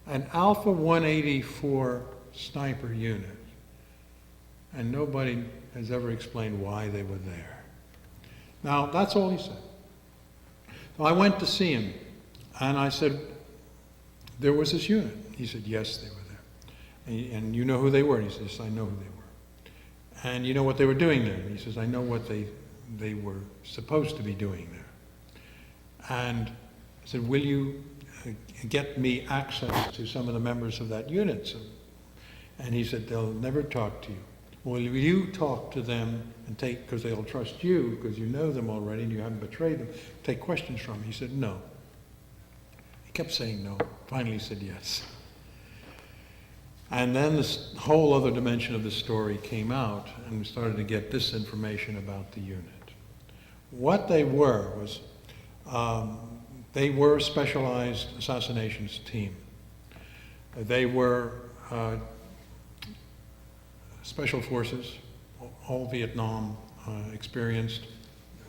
an Alpha 184 sniper unit, and nobody has ever explained why they were there. Now, that's all he said. So I went to see him, and I said, there was this unit. He said, yes, they were there. And you know who they were? And he says, I know who they were. And you know what they were doing there? And he says, I know what they were supposed to be doing there. And I said, will you get me access to some of the members of that unit? So, and he said, they'll never talk to you. Will you talk to them and take, because they'll trust you, because you know them already and you haven't betrayed them, take questions from them? He said, no. He kept saying no. Finally he said yes. And then this whole other dimension of the story came out, and we started to get this information about the unit. What they were was, they were a specialized assassinations team. They were special forces, all Vietnam experienced.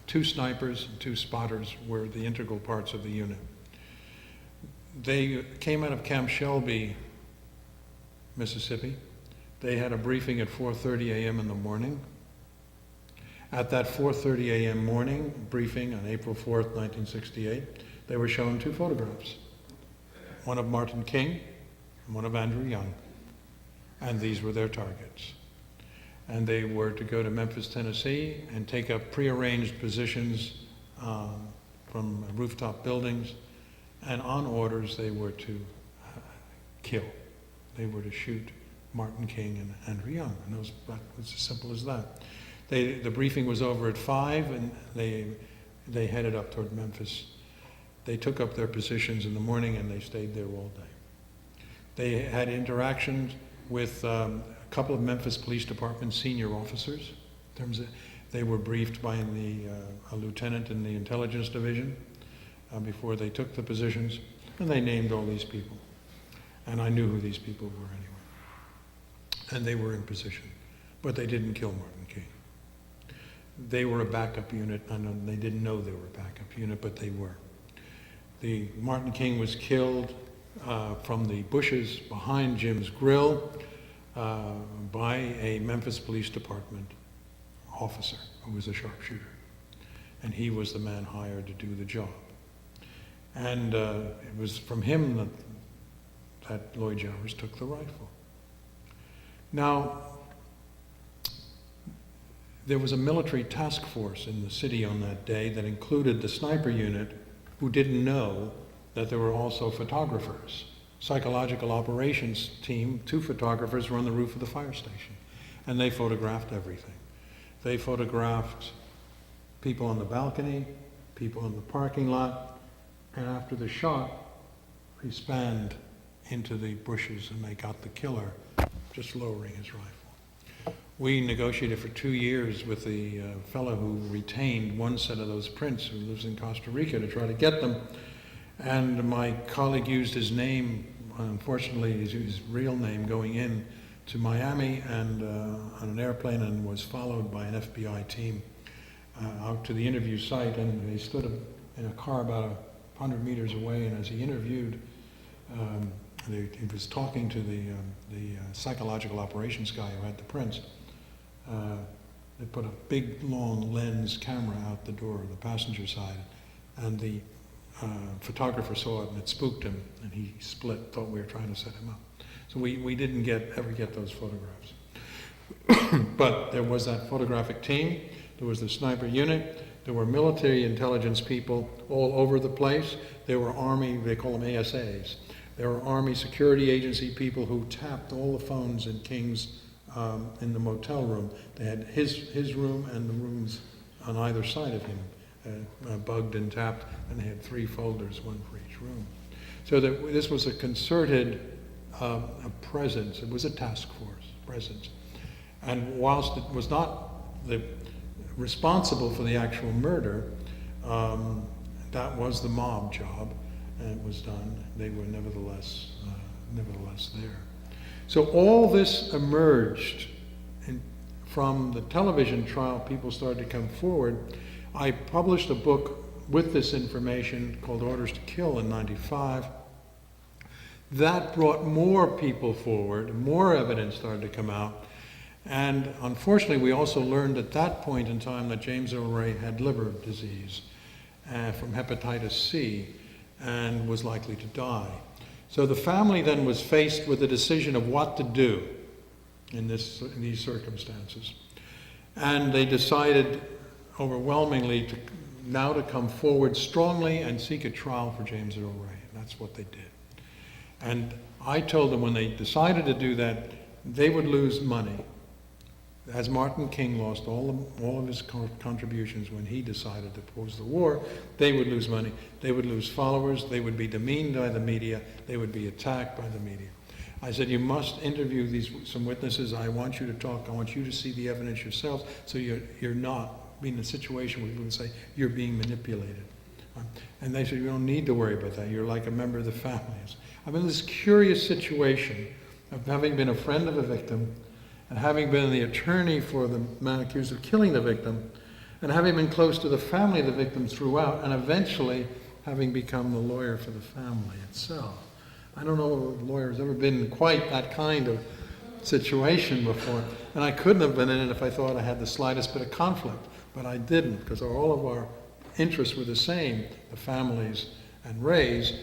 2 snipers and 2 spotters were the integral parts of the unit. They came out of Camp Shelby, Mississippi. They had a briefing at 4:30 a.m. in the morning. At that 4:30 a.m. morning briefing on April 4th, 1968, they were shown 2 photographs, one of Martin King and one of Andrew Young, and these were their targets. And they were to go to Memphis, Tennessee and take up prearranged positions from rooftop buildings, and on orders they were to kill. They were to shoot Martin King and Andrew Young, and that was as simple as that. The briefing was over at 5, and they headed up toward Memphis. They took up their positions in the morning, and they stayed there all day. They had interactions with a couple of Memphis Police Department senior officers. In terms of, they were briefed by a lieutenant in the intelligence division before they took the positions, and they named all these people. And I knew who these people were anyway. And they were in position, but they didn't kill Martin King. They were a backup unit. I know they didn't know they were a backup unit, but they were. The Martin King was killed from the bushes behind Jim's Grill by a Memphis Police Department officer who was a sharpshooter. And he was the man hired to do the job. And it was from him that Lloyd Jowers took the rifle. Now, there was a military task force in the city on that day that included the sniper unit, who didn't know that there were also photographers. Psychological operations team, 2 photographers were on the roof of the fire station, and they photographed everything. They photographed people on the balcony, people in the parking lot, and after the shot, he spanned into the bushes, and they got the killer just lowering his rifle. We negotiated for 2 years with the fellow who retained one set of those prints, who lives in Costa Rica, to try to get them. And my colleague used his name, unfortunately his real name, going in to Miami and on an airplane, and was followed by an FBI team out to the interview site. And they stood in a car about 100 meters away, and as he interviewed, he was talking to the psychological operations guy who had the prints. They put a big, long lens camera out the door of the passenger side, and the photographer saw it, and it spooked him, and he split, thought we were trying to set him up. So we didn't ever get those photographs. But there was that photographic team, there was the sniper unit, there were military intelligence people all over the place, there were Army, they call them ASAs, there were Army Security Agency people who tapped all the phones in King's in the motel room. They had his room and the rooms on either side of him bugged and tapped, and they had 3 folders, one for each room. So this was a concerted presence. It was a task force presence. And whilst it was not responsible for the actual murder, that was the mob job, and it was done. They were nevertheless there. So all this emerged from the television trial. People started to come forward. I published a book with this information called Orders to Kill in '95. That brought more people forward, more evidence started to come out. And unfortunately, we also learned at that point in time that James Earl Ray had liver disease from hepatitis C and was likely to die. So the family then was faced with the decision of what to do in these circumstances. And they decided overwhelmingly to come forward strongly and seek a trial for James Earl Ray. That's what they did. And I told them when they decided to do that, they would lose money. As Martin King lost all of his contributions when he decided to oppose the war, they would lose money. They would lose followers. They would be demeaned by the media. They would be attacked by the media. I said, you must interview some witnesses. I want you to talk. I want you to see the evidence yourselves, so you're not being in a situation where people can say you're being manipulated. And they said, you don't need to worry about that. You're like a member of the family. I'm in this curious situation of having been a friend of a victim, and having been the attorney for the man accused of killing the victim, and having been close to the family of the victim throughout, and eventually having become the lawyer for the family itself. I don't know if a lawyer's ever been in quite that kind of situation before, and I couldn't have been in it if I thought I had the slightest bit of conflict, but I didn't, because all of our interests were the same. The families and Ray's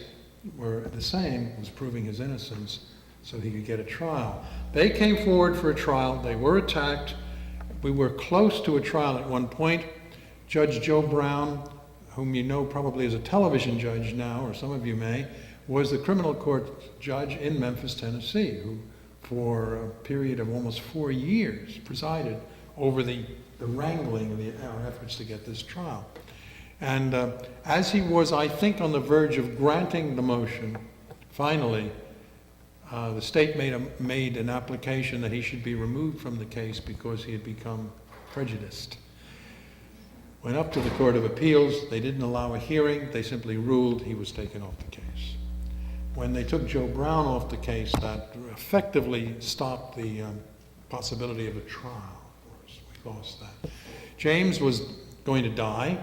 were the same, was proving his innocence so he could get a trial. They came forward for a trial. They were attacked. We were close to a trial at one point. Judge Joe Brown, whom you know probably as a television judge now, or some of you may, was the criminal court judge in Memphis, Tennessee, who for a period of almost 4 years presided over the wrangling of our efforts to get this trial. And as he was, I think, on the verge of granting the motion, finally, the state made an application that he should be removed from the case because he had become prejudiced. Went up to the Court of Appeals. They didn't allow a hearing. They simply ruled he was taken off the case. When they took Joe Brown off the case, that effectively stopped the possibility of a trial for us. We lost that. James was going to die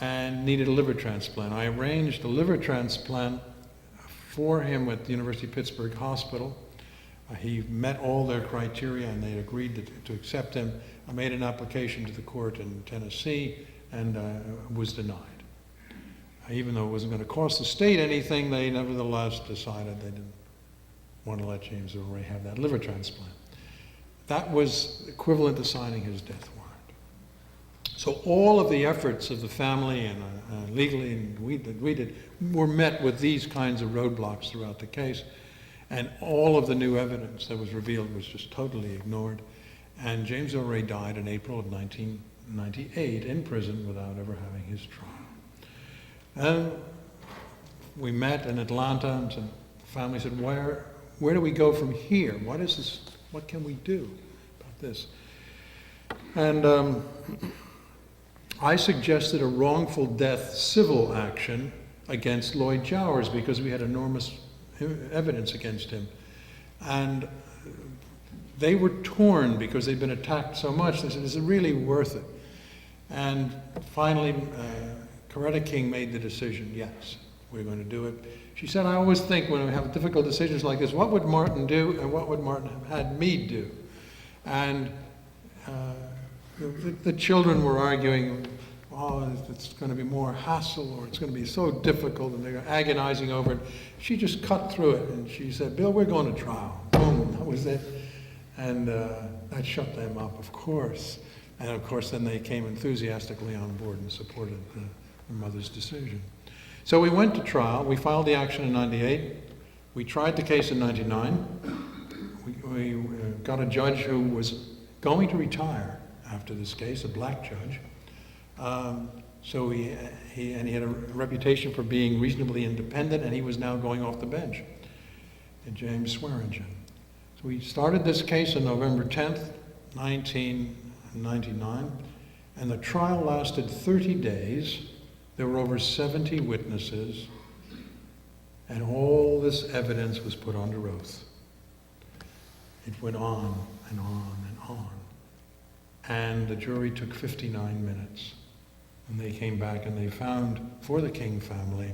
and needed a liver transplant. I arranged a liver transplant for him at the University of Pittsburgh Hospital. He met all their criteria and they agreed to accept him. I made an application to the court in Tennessee and was denied. Even though it wasn't going to cost the state anything, they nevertheless decided they didn't want to let James Earl Ray have that liver transplant. That was equivalent to signing his death warrant. So all of the efforts of the family and legally and we did were met with these kinds of roadblocks throughout the case, and all of the new evidence that was revealed was just totally ignored. And James Earl Ray died in April of 1998 in prison without ever having his trial. And we met in Atlanta and said, family said, where do we go from here? What is this? What can we do about this? And I suggested a wrongful death civil action against Lloyd Jowers because we had enormous evidence against him. And they were torn because they'd been attacked so much. They said, is it really worth it? And finally, Coretta King made the decision, yes, we're going to do it. She said, I always think when we have difficult decisions like this, what would Martin do and what would Martin have had me do? And the children were arguing, oh, it's going to be more hassle or it's going to be so difficult, and they're agonizing over it. She just cut through it and she said, Bill, we're going to trial. Boom, that was it. And that shut them up, of course. And of course, then they came enthusiastically on board and supported the mother's decision. So we went to trial. We filed the action in '98. We tried the case in '99. We got a judge who was going to retire after this case, a black judge. So he had a reputation for being reasonably independent, and he was now going off the bench, and James Swearingen. So we started this case on November 10th, 1999, and the trial lasted 30 days. There were over 70 witnesses, and all this evidence was put under oath. It went on and on and on. And the jury took 59 minutes. And they came back and they found for the King family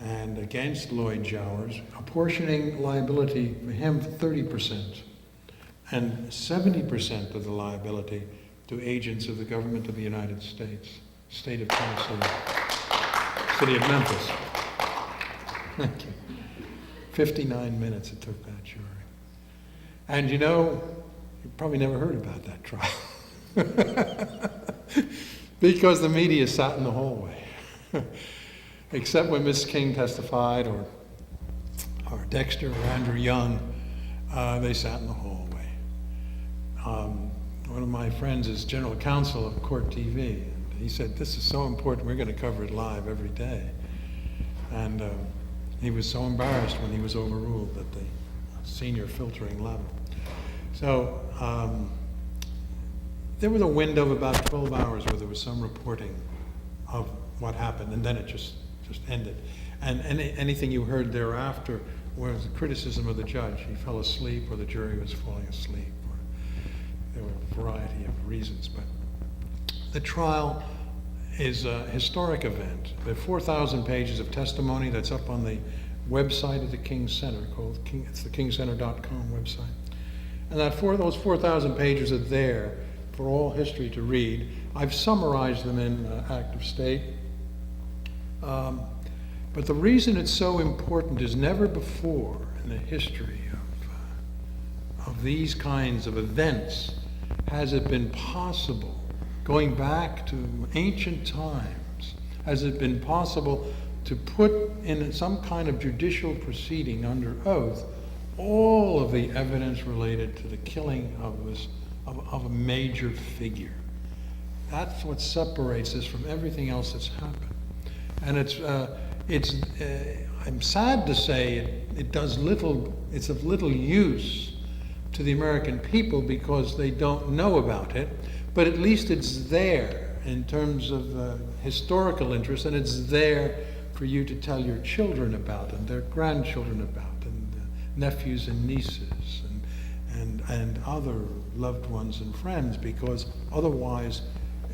and against Lloyd Jowers, apportioning liability for him 30% and 70% of the liability to agents of the government of the United States, State of Tennessee, City of Memphis. Thank you. 59 minutes it took that jury. And you know, you probably never heard about that trial. Because the media sat in the hallway. Except when Miss King testified, or Dexter or Andrew Young, they sat in the hallway. One of my friends is general counsel of Court TV. And he said, this is so important, we're going to cover it live every day. And he was so embarrassed when he was overruled at the senior filtering level. So there was a window of about 12 hours where there was some reporting of what happened, and then it just ended. And anything you heard thereafter was a criticism of the judge. He fell asleep, or the jury was falling asleep, or there were a variety of reasons. But the trial is a historic event. There are 4,000 pages of testimony that's up on the website of the King Center, it's the kingcenter.com website. And those 4,000 pages are there for all history to read. I've summarized them in Act of State. But the reason it's so important is never before in the history of these kinds of events has it been possible, going back to ancient times, has it been possible to put in some kind of judicial proceeding under oath all of the evidence related to the killing of a major figure. That's what separates this from everything else that's happened. And I'm sad to say it's of little use to the American people because they don't know about it, but at least it's there in terms of historical interest, and it's there for you to tell your children about and their grandchildren about, and nephews and nieces and other loved ones and friends, because otherwise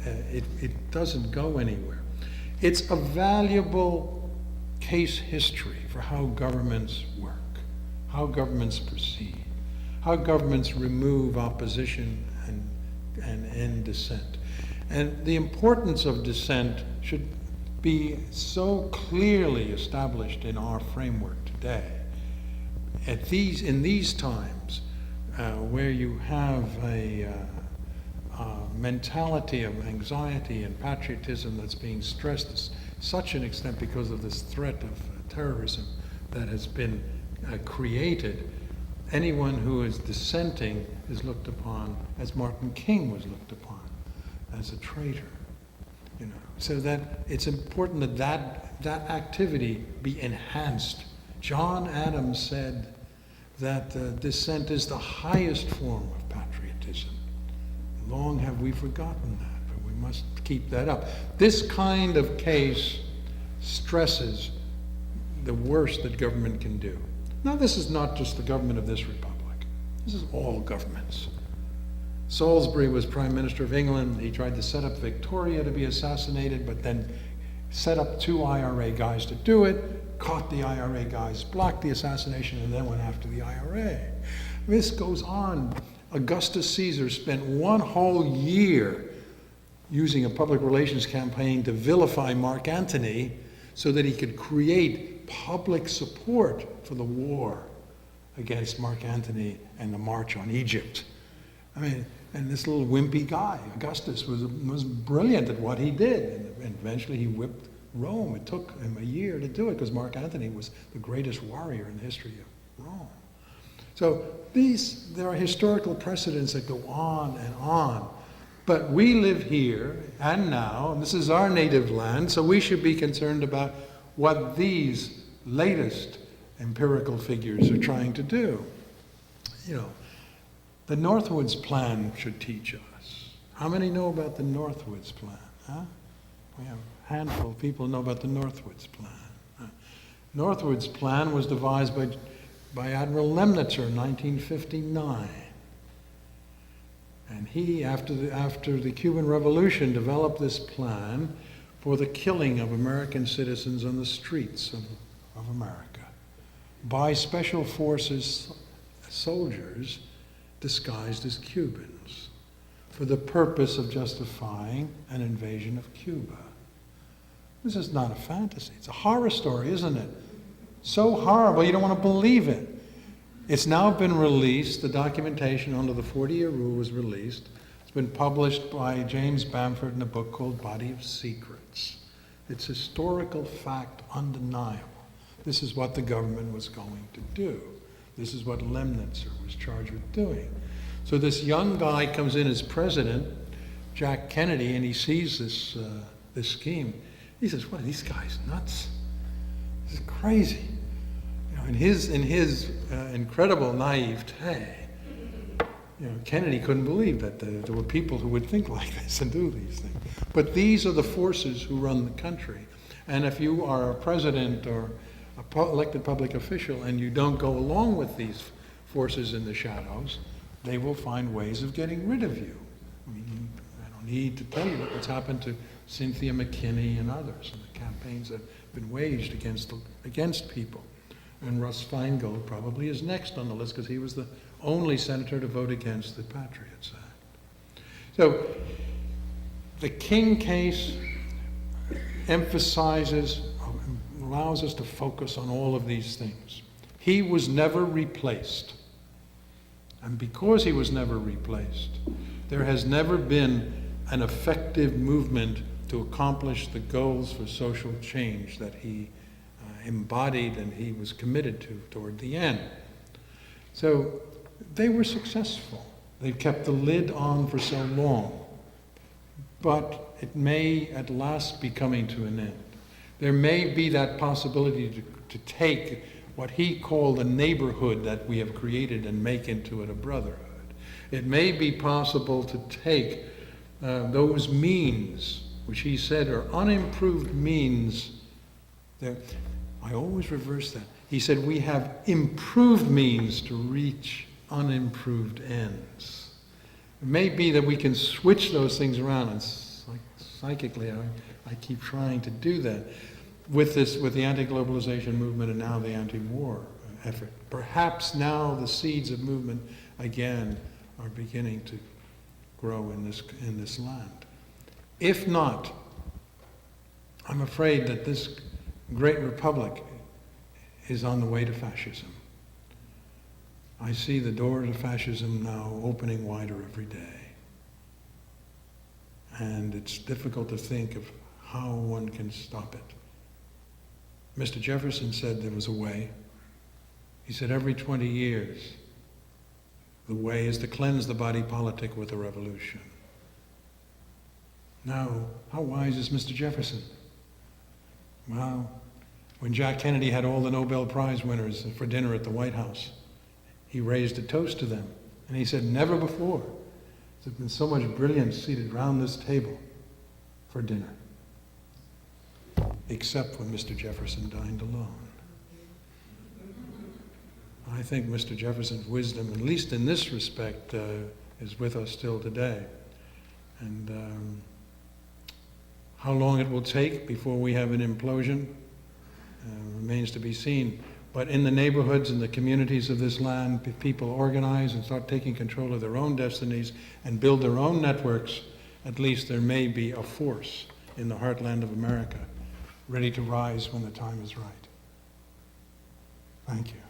it doesn't go anywhere. It's a valuable case history for how governments work, how governments proceed, how governments remove opposition and end dissent. And the importance of dissent should be so clearly established in our framework today. In these times, where you have a mentality of anxiety and patriotism that's being stressed to such an extent because of this threat of terrorism that has been created, anyone who is dissenting is looked upon, as Martin King was looked upon, as a traitor. So that it's important that activity be enhanced John Adams said that dissent is the highest form of patriotism. Long have we forgotten that, but we must keep that up. This kind of case stresses the worst that government can do. Now, this is not just the government of this republic. This is all governments. Salisbury was Prime Minister of England. He tried to set up Victoria to be assassinated, but then set up 2 IRA guys to do it, caught the IRA guys, blocked the assassination, and then went after the IRA. This goes on. Augustus Caesar spent 1 whole year using a public relations campaign to vilify Mark Antony so that he could create public support for the war against Mark Antony and the march on Egypt. I mean, and this little wimpy guy, Augustus, was brilliant at what he did. And eventually he whipped Rome. It took him a year to do it because Mark Antony was the greatest warrior in the history of Rome. So there are historical precedents that go on and on. But we live here and now, and this is our native land, so we should be concerned about what these latest empirical figures are trying to do. You know, the Northwoods Plan should teach us. How many know about the Northwoods Plan? Huh? We have a handful of people who know about the Northwoods Plan. Northwoods Plan was devised by Admiral Lemnitzer in 1959. And he, after the Cuban Revolution, developed this plan for the killing of American citizens on the streets of America by special forces soldiers disguised as Cubans for the purpose of justifying an invasion of Cuba. This is not a fantasy. It's a horror story, isn't it? So horrible you don't want to believe it. It's now been released. The documentation under the 40-year rule was released. It's been published by James Bamford in a book called Body of Secrets. It's historical fact undeniable. This is what the government was going to do. This is what Lemnitzer was charged with doing. So this young guy comes in as president, Jack Kennedy, and he sees this scheme. He says, "What are these guys nuts? This is crazy." You know, in his incredible naivete, Kennedy couldn't believe that there were people who would think like this and do these things. But these are the forces who run the country. And if you are a president or elected public official and you don't go along with these forces in the shadows, they will find ways of getting rid of you. I mean, I don't need to tell you what's happened to Cynthia McKinney and others and the campaigns that have been waged against people. And Russ Feingold probably is next on the list because he was the only senator to vote against the Patriots Act. So the King case allows us to focus on all of these things. He was never replaced. And because he was never replaced, there has never been an effective movement to accomplish the goals for social change that he embodied and he was committed to toward the end. So they were successful. They've kept the lid on for so long. But it may at last be coming to an end. There may be that possibility to take what he called a neighborhood that we have created and make into it a brotherhood. It may be possible to take those means, which he said are unimproved means. I always reverse that. He said we have improved means to reach unimproved ends. It may be that we can switch those things around, and psychically I keep trying to do that with the anti-globalization movement and now the anti-war effort. Perhaps now the seeds of movement again are beginning to grow in this land. If not, I'm afraid that this great republic is on the way to fascism. I see the door to fascism now opening wider every day. And it's difficult to think of how one can stop it. Mr. Jefferson said there was a way. He said every 20 years, the way is to cleanse the body politic with a revolution. Now, how wise is Mr. Jefferson? Well, When Jack Kennedy had all the Nobel Prize winners for dinner at the White House, he raised a toast to them. And he said, never before has there been so much brilliance seated round this table for dinner, except when Mr. Jefferson dined alone. I think Mr. Jefferson's wisdom, at least in this respect, is with us still today. And how long it will take before we have an implosion remains to be seen. But in the neighborhoods and the communities of this land, if people organize and start taking control of their own destinies and build their own networks, at least there may be a force in the heartland of America ready to rise when the time is right. Thank you.